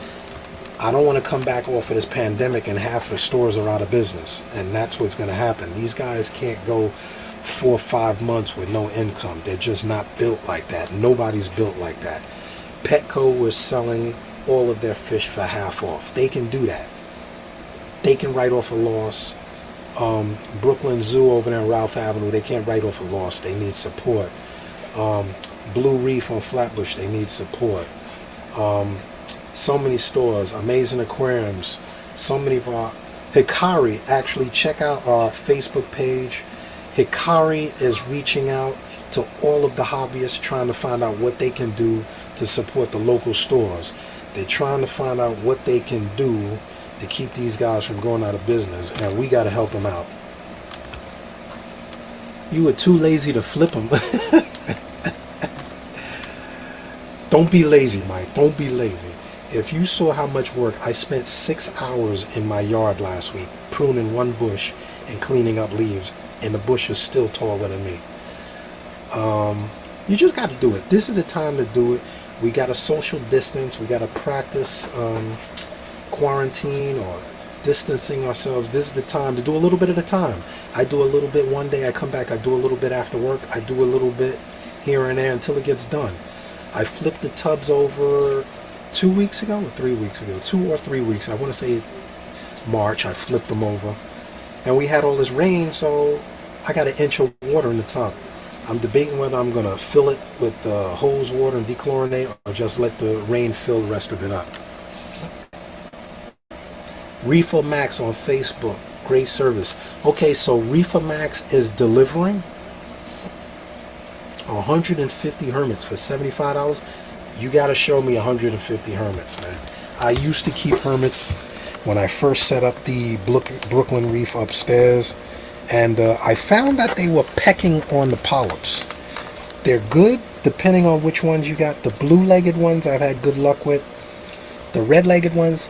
Speaker 1: I don't want to come back off of this pandemic and half of the stores are out of business. And that's what's going to happen. These guys can't go 4 or 5 months with no income. They're just not built like that. Nobody's built like that. Petco was selling all of their fish for half off. They can do that. They can write off a loss. Brooklyn Zoo over there on Ralph Avenue, they can't write off a loss. They need support. Blue Reef on Flatbush, they need support. So many stores, Amazing Aquariums, so many of our... Hikari, actually check out our Facebook page. Hikari is reaching out to all of the hobbyists, trying to find out what they can do to support the local stores. They're trying to find out what they can do to keep these guys from going out of business, and we got to help them out. You were too lazy to flip them. Don't be lazy, Mike. Don't be lazy. If you saw how much work I spent 6 hours in my yard last week pruning one bush and cleaning up leaves, and the bush is still taller than me. You just got to do it. This is the time to do it. We got to social distance. We got to practice quarantine or distancing ourselves. This is the time to do a little bit at a time. I do a little bit one day, I come back, I do a little bit after work, I do a little bit here and there until it gets done. I flipped the tubs over 2 weeks ago or 3 weeks ago, 2 or 3 weeks. I want to say March. I flipped them over, and we had all this rain, so I got an inch of water in the tub. I'm debating whether I'm gonna fill it with hose water and dechlorinate, or just let the rain fill the rest of it up. Reefer Max on Facebook, great service. Okay, so Reefer Max is delivering 150 hermits for $75. You gotta show me 150 hermits, man. I used to keep hermits when I first set up the Brooklyn Reef upstairs, and I found that they were pecking on the polyps. They're good depending on which ones you got. The blue-legged ones I've had good luck with. The red-legged ones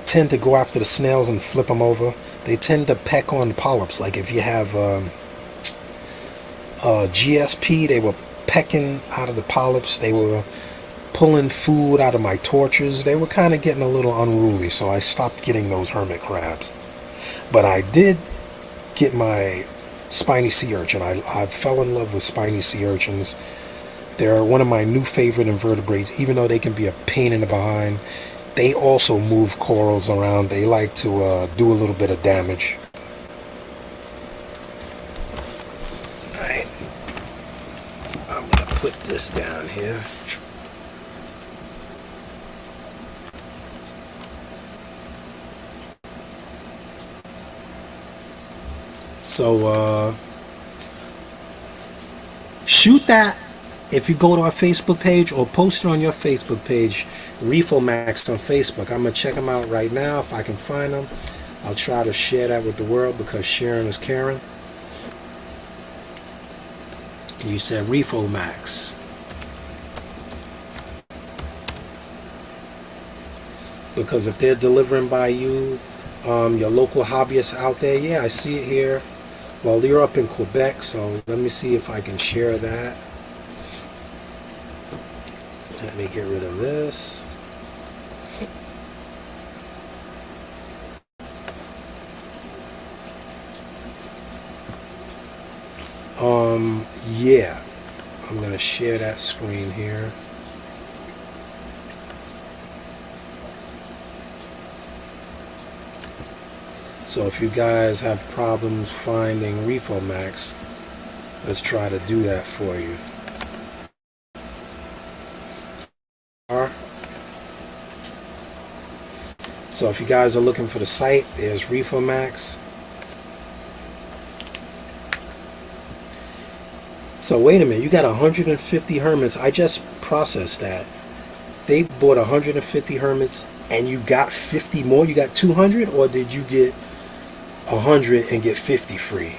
Speaker 1: tend to go after the snails and flip them over. They tend to peck on polyps. Like if you have GSP, they were pecking out of the polyps. They were pulling food out of my torches. They were kind of getting a little unruly, so I stopped getting those hermit crabs. But I did get my spiny sea urchin. I fell in love with spiny sea urchins. They're one of my new favorite invertebrates, even though they can be a pain in the behind. They also move corals around. They like to do a little bit of damage. Alright. I'm going to put this down here. So, shoot that if you go to our Facebook page, or post it on your Facebook page, Reefer Max on Facebook. I'm going to check them out right now if I can find them. I'll try to share that with the world, because sharing is caring. You said Reefer Max. Because if they're delivering by you, your local hobbyists out there, yeah, I see it here. Well, you're up in Quebec, so let me see if I can share that. Let me get rid of this. Yeah, I'm gonna share that screen here. So if you guys have problems finding Reefer Max, let's try to do that for you. So if you guys are looking for the site, there's Reefer Max. So wait a minute, you got 150 hermits. I just processed that. They bought 150 hermits and you got 50 more? You got 200, or did you get 100 and get 50 free.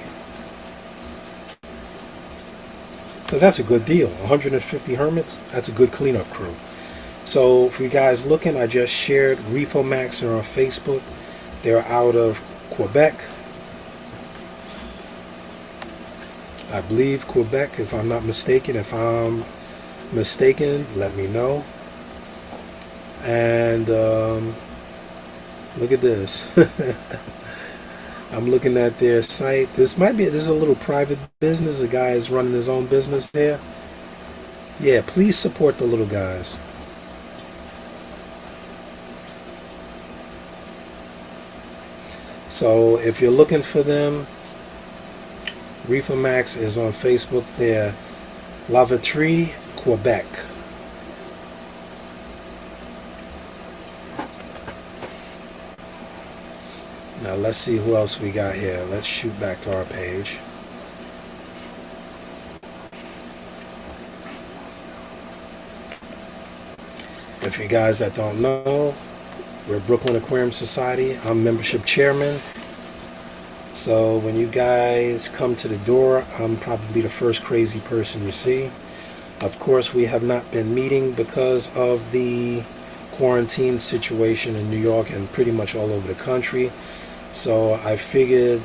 Speaker 1: Because that's a good deal. 150 hermits, that's a good cleanup crew. So for you guys looking, I just shared Reefomax on Facebook. They're out of Quebec. I believe Quebec, if I'm not mistaken. If I'm mistaken, let me know. And look at this. I'm looking at their site. This is a little private business. The guy is running his own business there. Yeah, please support the little guys. So if you're looking for them, Reefomax is on Facebook. They're Lavatrie, Quebec. Now let's see who else we got here. Let's shoot back to our page. If you guys that don't know, we're Brooklyn Aquarium Society. I'm membership chairman. So when you guys come to the door, I'm probably the first crazy person you see. Of course, we have not been meeting because of the quarantine situation in New York and pretty much all over the country. So I figured,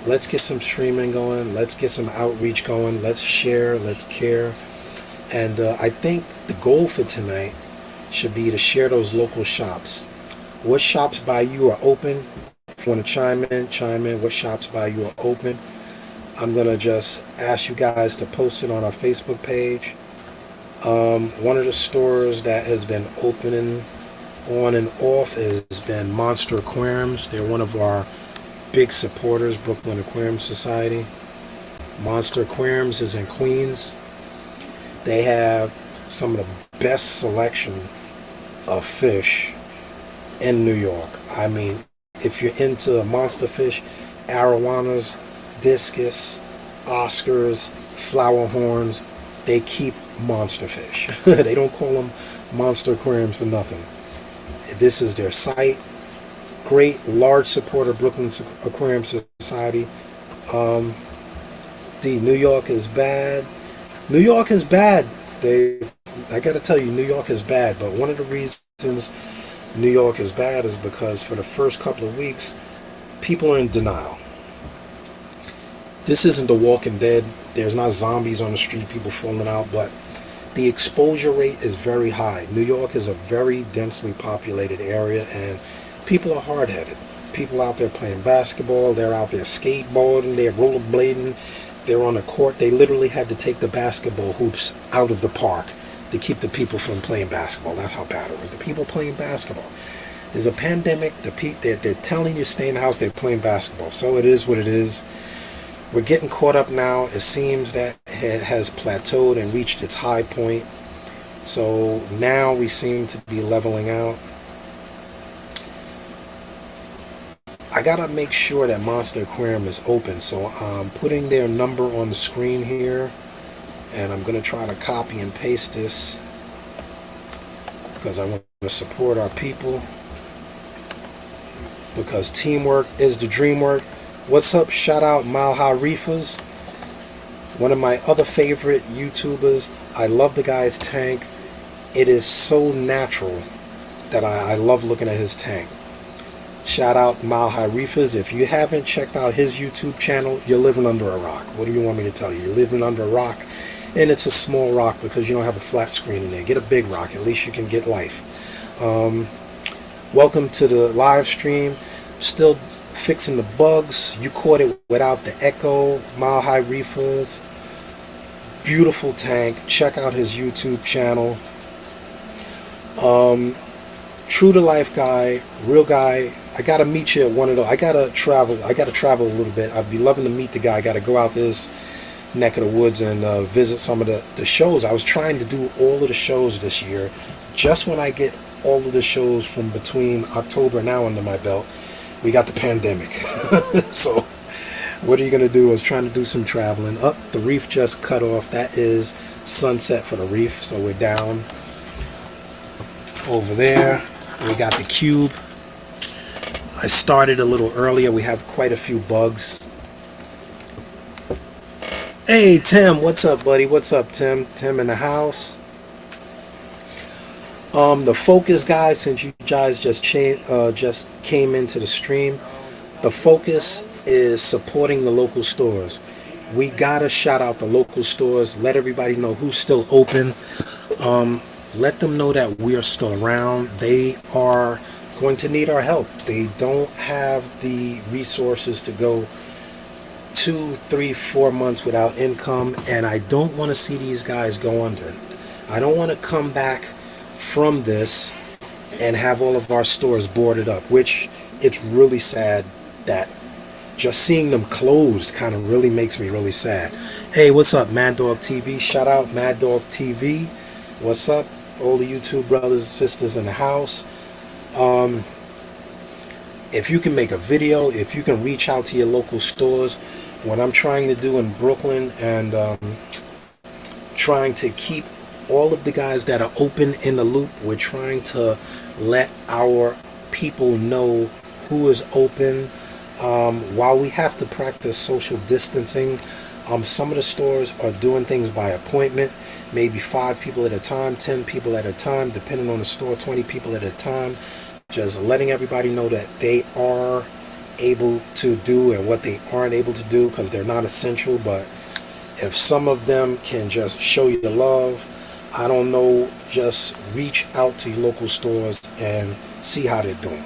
Speaker 1: let's get some streaming going. Let's get some outreach going. Let's share. Let's care. And I think the goal for tonight should be to share those local shops. What shops by you are open? If you want to chime in. What shops by you are open? I'm going to just ask you guys to post it on our Facebook page. One of the stores that has been opening on and off has been Monster Aquariums. They're one of our big supporters, Brooklyn Aquarium Society. Monster Aquariums is in Queens. They have some of the best selection of fish in New York. I mean, if you're into monster fish, arowanas, discus, Oscars, flower horns, they keep monster fish. They don't call them Monster Aquariums for nothing. This is their site. Great, large supporter of Brooklyn Aquarium Society. New York is bad. New York is bad. I gotta tell you, New York is bad. But one of the reasons New York is bad is because for the first couple of weeks, people are in denial. This isn't The Walking Dead. There's not zombies on the street, people falling out, but the exposure rate is very high. New York is a very densely populated area, and people are hard-headed. People out there playing basketball, they're out there skateboarding, they're rollerblading, they're on the court. They literally had to take the basketball hoops out of the park to keep the people from playing basketball. That's how bad it was. The people playing basketball. There's a pandemic. They're telling you stay in the house. They're playing basketball. So it is what it is. We're getting caught up now. It seems that it has plateaued and reached its high point. So now we seem to be leveling out. I gotta make sure that Monster Aquarium is open. So I'm putting their number on the screen here. And I'm going to try to copy and paste this because I want to support our people, because teamwork is the dream work. What's up? Shout out Mile High Reefers, one of my other favorite YouTubers. I love the guy's tank. It is so natural that I love looking at his tank. Shout out Mile High Reefers. If you haven't checked out his YouTube channel, you're living under a rock. What do you want me to tell you? You're living under a rock. And it's a small rock because you don't have a flat screen in there. Get a big rock. At least you can get life. Welcome to the live stream. Still fixing the bugs. You caught it without the echo. Mile High Reefers. Beautiful tank. Check out his YouTube channel. True to life guy. Real guy. I got to meet you at one of those. I got to travel a little bit. I'd be loving to meet the guy. I got to go out this neck of the woods and visit some of the shows. I was trying to do all of the shows this year. Just when I get all of the shows from between October now under my belt, we got the pandemic. So what are you going to do? I was trying to do some traveling. The reef just cut off. That is sunset for the reef. So we're down over there. We got the cube. I started a little earlier. We have quite a few bugs. Hey Tim, what's up, buddy? What's up, Tim? Tim in the house. The focus, guys, since you guys just came into the stream, the focus is supporting the local stores. We gotta shout out the local stores. Let everybody know who's still open. Let them know that we are still around. They are going to need our help. They don't have the resources to go 2, 3, 4 months without income, and I don't want to see these guys go under. I don't want to come back from this and have all of our stores boarded up, which it's really sad that just seeing them closed kind of really makes me really sad. Hey, what's up, Mad Dog TV? Shout out Mad Dog TV. What's up, all the YouTube brothers and sisters in the house? If you can make a video, if you can reach out to your local stores, what I'm trying to do in Brooklyn and trying to keep all of the guys that are open in the loop, we're trying to let our people know who is open. While we have to practice social distancing, some of the stores are doing things by appointment, maybe 5 people at a time, 10 people at a time, depending on the store, 20 people at a time. Just letting everybody know that they are able to do and what they aren't able to do, because they're not essential. But if some of them can just show you the love, I don't know, just reach out to your local stores and see how they're doing.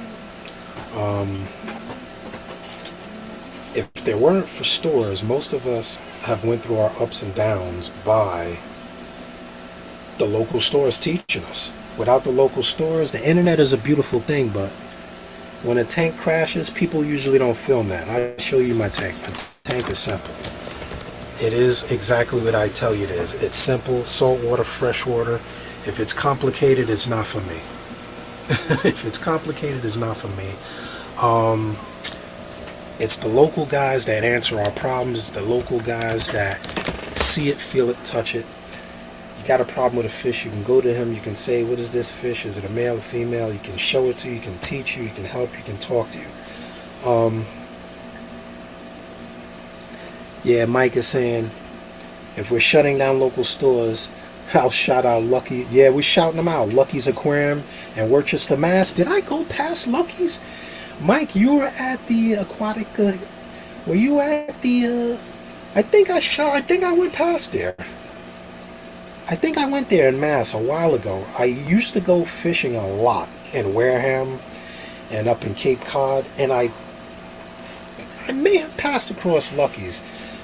Speaker 1: If there weren't for stores, most of us have went through our ups and downs by the local stores teaching us. Without the local stores, the internet is a beautiful thing, but when a tank crashes, people usually don't film that. I show you my tank. My tank is simple. It is exactly what I tell you it is. It's simple, salt water, fresh water. If it's complicated, it's not for me. If it's complicated, it's not for me. It's the local guys that answer our problems, the local guys that see it, feel it, touch it. You got a problem with a fish, you can go to him, you can say, what is this fish? Is it a male or female? You can show it to you, you can teach you, you can help, you can talk to you. Yeah, Mike is saying, if we're shutting down local stores, I'll shout out Lucky. Yeah, we're shouting them out. Lucky's Aquarium and Worcester, Mass. Did I go past Lucky's? Mike, you were at the aquatic. Were you at the? I think I went past there. I think I went there in Mass a while ago. I used to go fishing a lot in Wareham and up in Cape Cod, and I may have passed across Lucky's.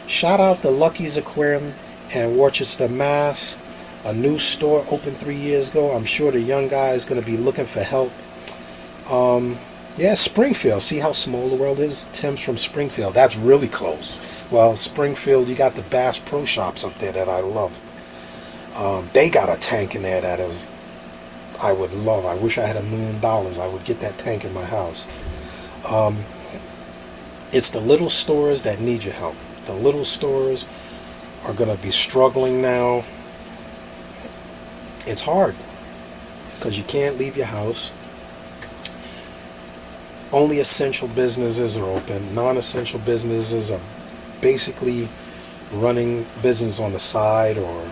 Speaker 1: Shout out to Lucky's Aquarium and Worcester, Mass. A new store opened 3 years ago. I'm sure the young guy is going to be looking for help. Yeah, Springfield. See how small the world is? Tim's from Springfield. That's really close. Well, Springfield, you got the Bass Pro Shops up there that I love. They got a tank in there that is, I would love. I wish I had $1 million. I would get that tank in my house. It's the little stores that need your help. The little stores are going to be struggling now. It's hard because you can't leave your house. Only essential businesses are open. Non-essential businesses are basically running business on the side or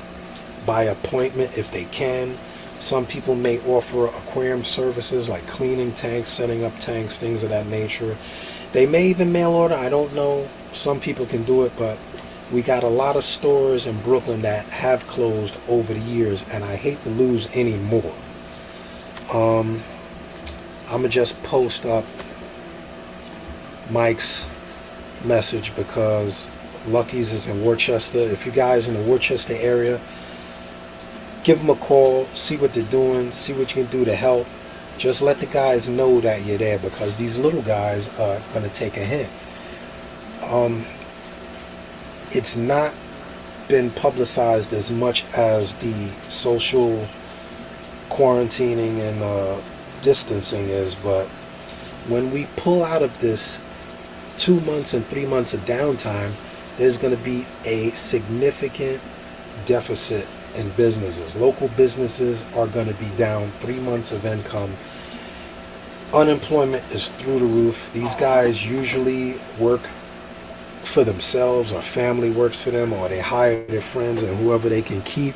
Speaker 1: by appointment if they can. Some people may offer aquarium services like cleaning tanks, setting up tanks, things of that nature. They may even mail order. I don't know. Some people can do it, but we got a lot of stores in Brooklyn that have closed over the years, and I hate to lose any more. I'm gonna just post up Mike's message because Lucky's is in Worcester. If you guys in the Worcester area, give them a call, see what they're doing, see what you can do to help. Just let the guys know that you're there, because these little guys are going to take a hit. It's not been publicized as much as the social quarantining and distancing is, but when we pull out of this 2 months and 3 months of downtime, there's going to be a significant deficit in businesses. Local businesses are going to be down 3 months of income. Unemployment is through the roof. These guys usually work for themselves, or family works for them, or they hire their friends and whoever they can keep.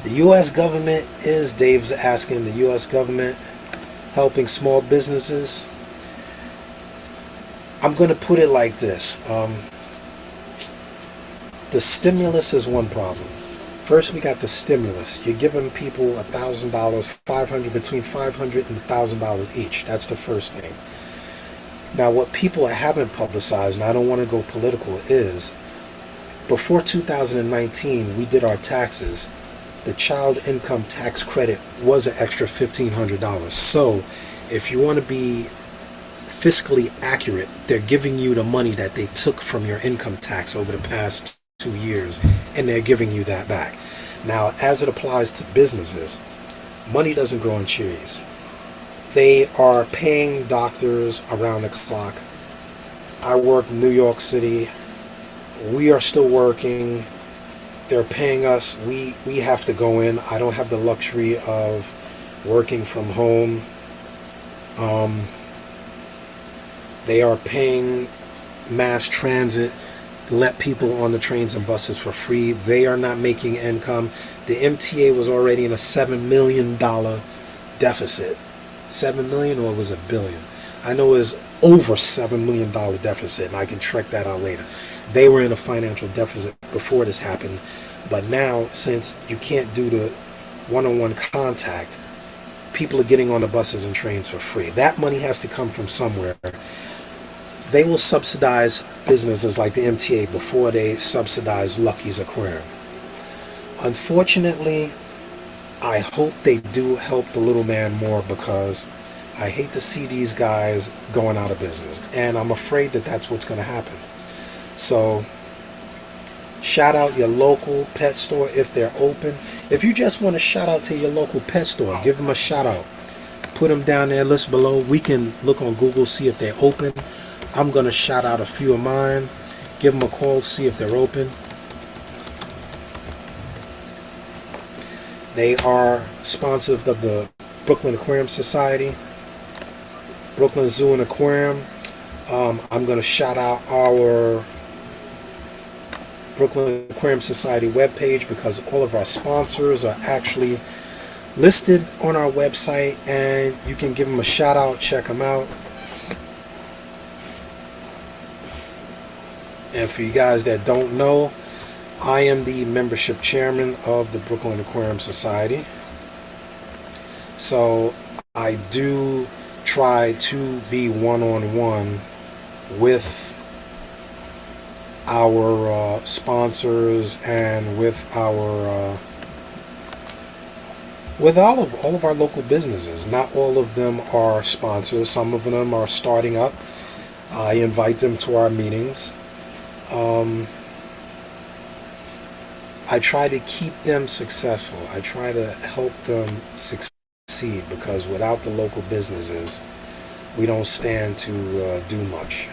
Speaker 1: The U.S. government is, Dave's asking, the U.S. government helping small businesses. I'm going to put it like this. The stimulus is one problem. First, we got the stimulus. You're giving people $1,000, 500, between $500 and $1,000 each. That's the first thing. Now, what people haven't publicized, and I don't want to go political, is before 2019, we did our taxes. The child income tax credit was an extra $1,500. So, if you want to be fiscally accurate, they're giving you the money that they took from your income tax over the past 2 years, and they're giving you that back. Now, as it applies to businesses, money doesn't grow on trees. They are paying doctors around the clock. I work in New York City. We are still working. They're paying us. We have to go in. I don't have the luxury of working from home. They are paying mass transit, let people on the trains and buses for free. They are not making income. The MTA was already in a $7 million deficit. 7 million, or was it billion? I know it was over $7 million deficit, and I can check that out later. They were in a financial deficit before this happened, but now, since you can't do the one-on-one contact, people are getting on the buses and trains for free. That money has to come from somewhere. They will subsidize businesses like the MTA before they subsidize Lucky's Aquarium. Unfortunately, I hope they do help the little man more, because I hate to see these guys going out of business. And I'm afraid that that's what's going to happen. So, shout out your local pet store if they're open. If you just want to shout out to your local pet store, give them a shout out. Put them down there, list below. We can look on Google, see if they're open. I'm going to shout out a few of mine. Give them a call, see if they're open. They are sponsors of the Brooklyn Aquarium Society, Brooklyn Zoo and Aquarium. I'm going to shout out our Brooklyn Aquarium Society webpage, because all of our sponsors are actually listed on our website, and you can give them a shout out, check them out. And for you guys that don't know, I am the membership chairman of the Brooklyn Aquarium Society. So I do try to be one-on-one with our sponsors and with our with all of our local businesses. Not all of them are sponsors. Some of them are starting up. I invite them to our meetings. I try to keep them successful. I try to help them succeed, because without the local businesses, we don't stand to do much.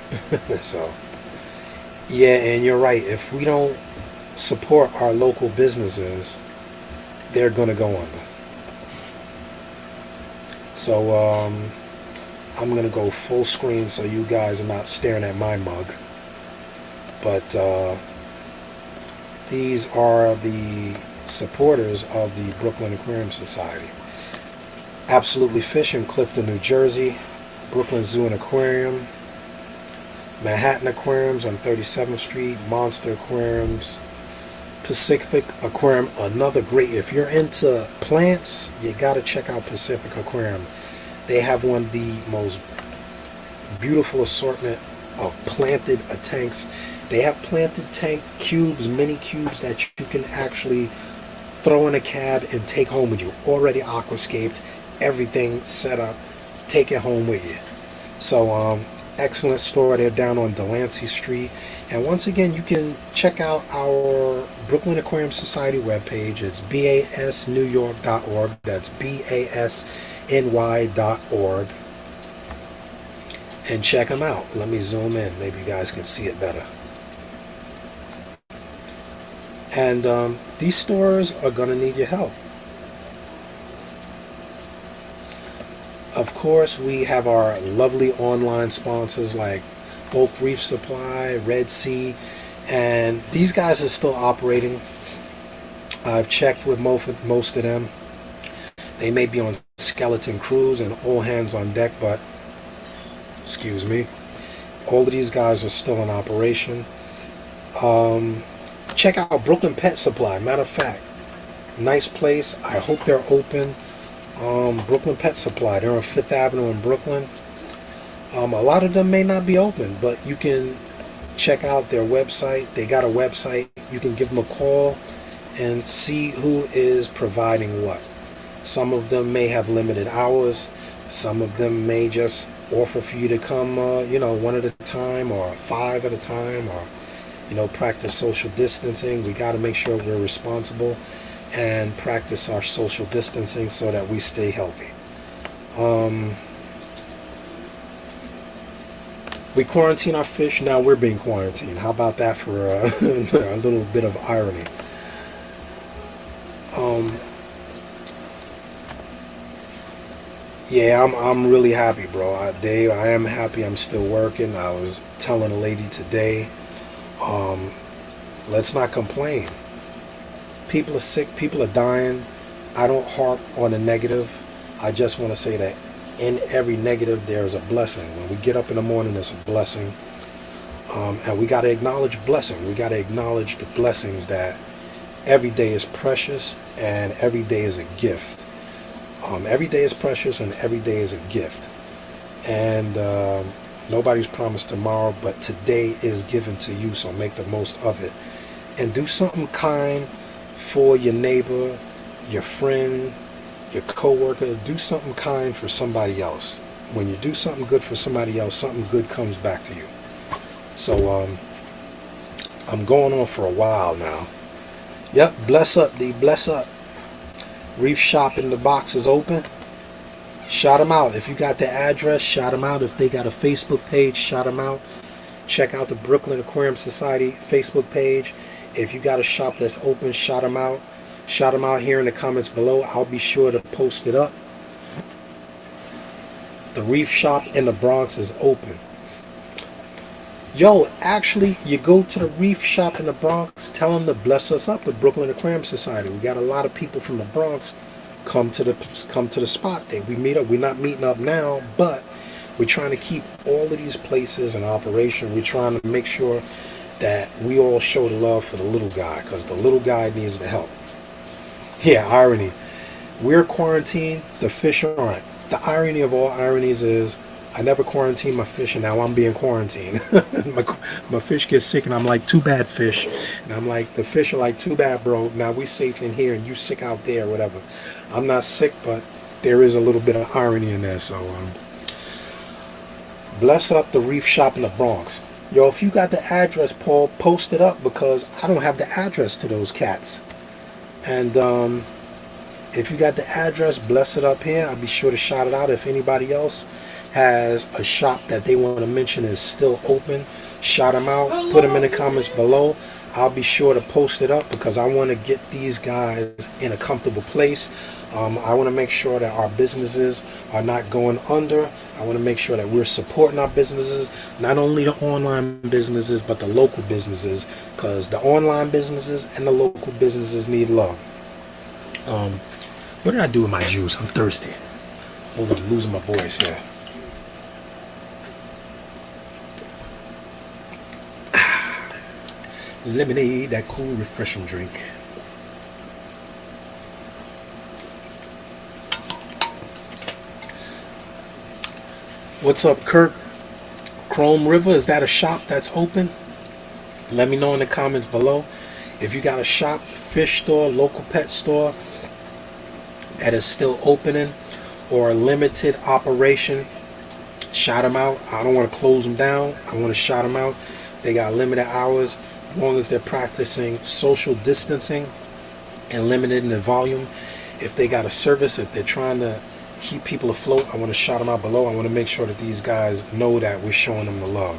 Speaker 1: So, yeah, and you're right. If we don't support our local businesses, they're going to go under. So, I'm going to go full screen so you guys are not staring at my mug. But these are the supporters of the Brooklyn Aquarium Society. Absolutely Fish in Clifton, New Jersey. Brooklyn Zoo and Aquarium. Manhattan Aquariums on 37th Street. Monster Aquariums. Pacific Aquarium, another great. If you're into plants, you got to check out Pacific Aquarium. They have one of the most beautiful assortment of planted tanks. They have planted tank cubes, mini cubes that you can actually throw in a cab and take home with you. Already aquascaped, everything set up, take it home with you. So, excellent store. They're down on Delancey Street. And once again, you can check out our Brooklyn Aquarium Society webpage. It's basnewyork.org. That's basny.org. And check them out. Let me zoom in. Maybe you guys can see it better. And these stores are going to need your help. A Of course, we have our lovely online sponsors like Oak Reef Supply, Red Sea, and these guys are still operating. I've checked with most of them. They may be on skeleton crews and all hands on deck, but excuse me, all of these guys are still in operation. Check out Brooklyn Pet Supply. Matter of fact, nice place. I hope they're open. Brooklyn Pet Supply. They're on Fifth Avenue in Brooklyn. A lot of them may not be open, but you can check out their website. They got a website. You can give them a call and see who is providing what. Some of them may have limited hours. Some of them may just offer for you to come, one at a time or five at a time, or, practice social distancing. We got to make sure we're responsible and practice our social distancing so that we stay healthy. We quarantine our fish, now we're being quarantined. How about that for a little bit of irony? Yeah, I'm really happy, bro. I am happy. I'm still working. I was telling a lady today, let's not complain. People are sick. People are dying. I don't harp on the negative. I just want to say that in every negative, there's a blessing. When we get up in the morning, it's a blessing. And we got to acknowledge blessing. We got to acknowledge the blessings that every day is precious and every day is a gift. Every day is precious and every day is a gift. And nobody's promised tomorrow, but today is given to you, so make the most of it. And do something kind for your neighbor, your friend, your coworker. Do something kind for somebody else. When you do something good for somebody else, something good comes back to you. So I'm going on for a while now. Yep, bless up, D, bless up. Reef Shop in the Box is open. Shout them out. If you got the address, shout them out. If they got a Facebook page, shout them out. Check out the Brooklyn Aquarium Society Facebook page. If you got a shop that's open, shout them out. Shout them out here in the comments below. I'll be sure to post it up. The Reef Shop in the Bronx is open. Yo, actually, you go to the Reef Shop in the Bronx, tell them to bless us up with Brooklyn Aquarium Society. We got a lot of people from the Bronx come to the spot. We meet up. We're not meeting up now, but we're trying to keep all of these places in operation. We're trying to make sure that we all show the love for the little guy, because the little guy needs the help. Yeah, irony. We're quarantined. The fish aren't. The irony of all ironies is I never quarantined my fish, and now I'm being quarantined. my fish gets sick, and I'm like, too bad, fish. And I'm like, the fish are like, too bad, bro. Now we safe in here, and you sick out there, whatever. I'm not sick, but there is a little bit of irony in there. So bless up the Reef Shop in the Bronx. Yo, if you got the address, Paul, post it up, because I don't have the address to those cats. And if you got the address, bless it up here. I'll be sure to shout it out. If anybody else has a shop that they want to mention is still open, shout them out, put them in the comments below. I'll be sure to post it up, because I want to get these guys in a comfortable place. I want to make sure that our businesses are not going under. I want to make sure that we're supporting our businesses, not only the online businesses, but the local businesses, because the online businesses and the local businesses need love. What did I do with my juice? I'm thirsty. Hold on, I'm losing my voice here. Lemonade, that cool, refreshing drink. What's up, Kurt? Chrome River, is that a shop that's open? Let me know in the comments below. If you got a shop, fish store, local pet store that is still opening or a limited operation, shout them out. I don't want to close them down. I want to shout them out. They got limited hours, as long as they're practicing social distancing and limited in the volume. If they got a service, if they're trying to keep people afloat, I want to shout them out below. I want to make sure that these guys know that we're showing them the love.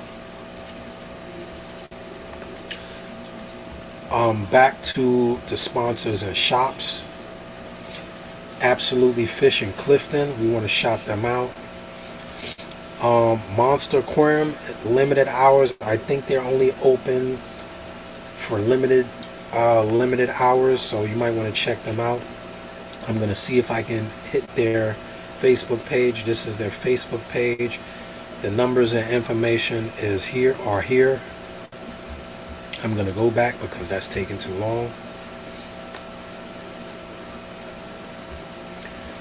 Speaker 1: Back to the sponsors and shops. Absolutely Fish in Clifton. We want to shout them out. Monster Aquarium, limited hours. I think they're only open for limited hours, so you might want to check them out. I'm gonna see if I can hit their Facebook page. This is their Facebook page. The numbers and information are here. I'm gonna go back because that's taking too long.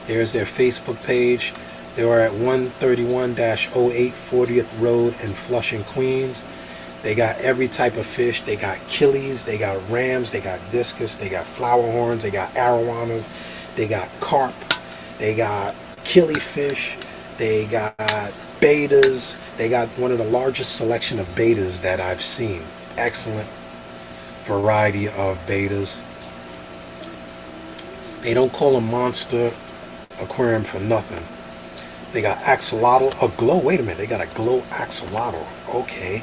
Speaker 1: There's their Facebook page. They are at 131-08 40th Road in Flushing, Queens. They got every type of fish. They got killies, they got rams, they got discus, they got flower horns, they got arowanas, they got carp, they got killifish, they got betas. They got one of the largest selection of betas that I've seen. Excellent variety of betas. They don't call them Monster Aquarium for nothing. They got axolotl, a glow. Wait a minute, they got a glow axolotl. Okay,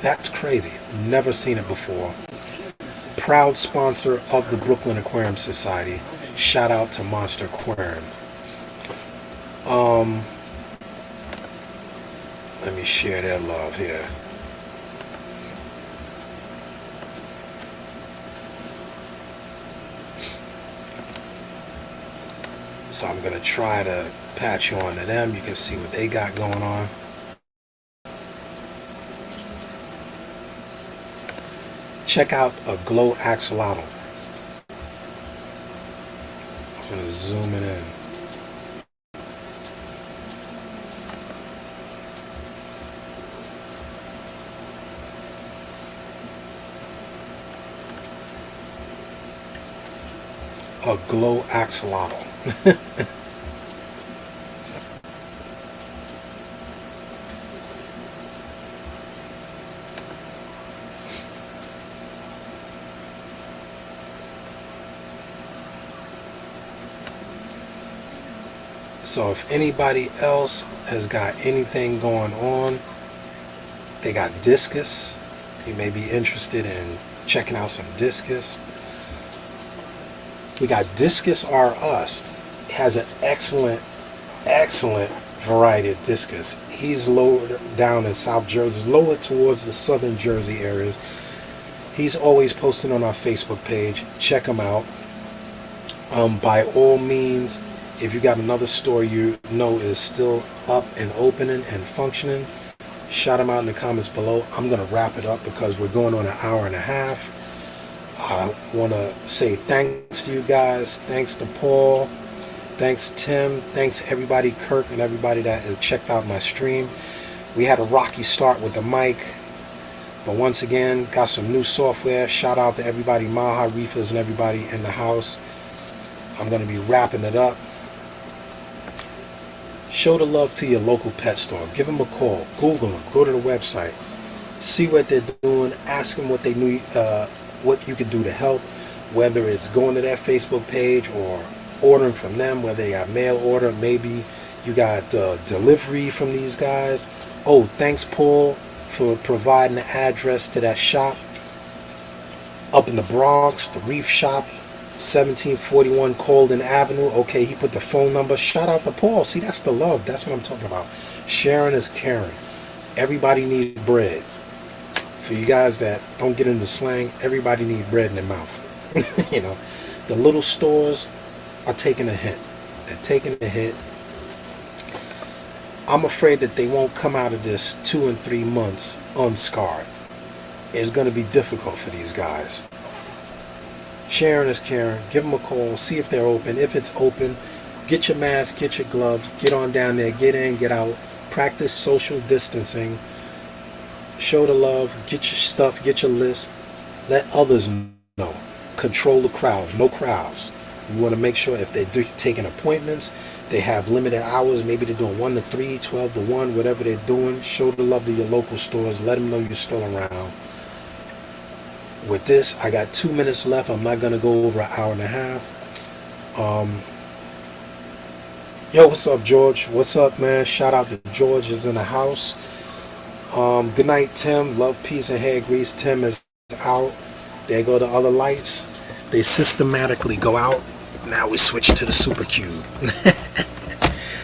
Speaker 1: that's crazy. Never seen it before. Proud sponsor of the Brooklyn Aquarium Society. Shout out to Monster Aquarium. Let me share their love here. So I'm going to try to patch you on to them. You can see what they got going on. Check out a glow axolotl. I'm going to zoom it in. A glow axolotl. So if anybody else has got anything going on, they got discus. You may be interested in checking out some discus. We got Discus R Us. Has an excellent variety of discus. He's lower down in South Jersey, lower towards the southern Jersey areas. He's always posting on our Facebook page. Check him out. By all means, if you got another store you know is still up and opening and functioning, shout him out in the comments below. I'm going to wrap it up because we're going on an hour and a half. I want to say thanks to you guys. Thanks to Paul. Thanks Tim. Thanks everybody, Kirk, and everybody that has checked out my stream. We had a rocky start with the mic, but once again, got some new software. Shout out to everybody, Maha Reefers, and everybody in the house. I'm going to be wrapping it up. Show the love to your local pet store. Give them a call. Google them. Go to the website. See what they're doing. Ask them what they need. What you can do to help, whether it's going to their Facebook page or ordering from them, whether they got mail order, maybe you got delivery from these guys. Oh, thanks Paul for providing the address to that shop up in the Bronx, the Reef Shop, 1741 Colden Avenue. Okay, he put the phone number. Shout out to Paul. See, that's the love. That's what I'm talking about. Sharing is caring. Everybody needs bread. For you guys that don't get into slang, everybody needs bread in their mouth. You know, the little stores are taking a hit. They're taking a hit. I'm afraid that they won't come out of this 2 and 3 months unscarred. It's going to be difficult for these guys. Sharing is caring. Give them a call. See if they're open. If it's open, get your mask, get your gloves, get on down there, get in, get out. Practice social distancing. Show the love, get your stuff, get your list, let others know. Control the crowd, no crowds. You want to make sure if they're taking appointments, they have limited hours, maybe they're doing 1 to 3, 12 to 1, whatever they're doing. Show the love to your local stores, let them know you're still around. With this, I got 2 minutes left. I'm not going to go over an hour and a half. Yo, what's up, George? What's up, man? Shout out to George is in the house. Good night, Tim. Love, peace, and hair grease. Tim is out. There go the other lights. They systematically go out. Now we switch to the Super Cube.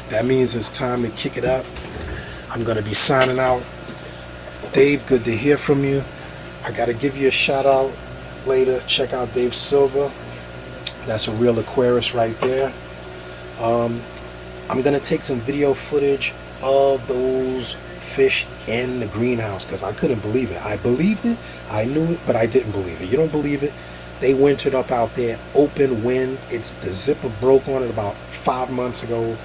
Speaker 1: That means it's time to kick it up. I'm going to be signing out. Dave, good to hear from you. I got to give you a shout out later. Check out Dave Silver. That's a real Aquarius right there. I'm going to take some video footage of those fish in the greenhouse because I couldn't believe it. I believed it, I knew it, but I didn't believe it. You don't believe it? They wintered up out there, open wind. The zipper broke on it about 5 months ago.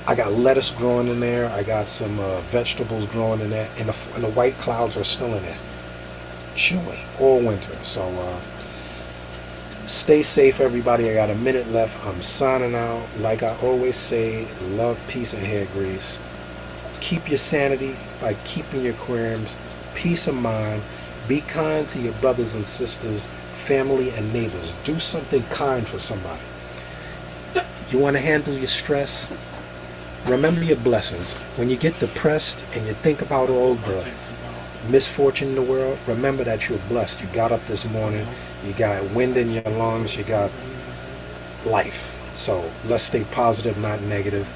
Speaker 1: I got lettuce growing in there. I got some vegetables growing in there, and the white clouds are still in there, chilling all winter. So stay safe, everybody. I got a minute left. I'm signing out. Like I always say, love, peace, and hair grease. Keep your sanity by keeping your aquariums. Peace of mind. Be kind to your brothers and sisters, family, and neighbors. Do something kind for somebody. You want to handle your stress? Remember your blessings. When you get depressed and you think about all the misfortune in the world, remember that you're blessed. You got up this morning. You got wind in your lungs. You got life. So let's stay positive, not negative.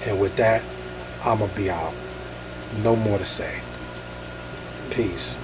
Speaker 1: And with that, I'm going to be out. No more to say. Peace.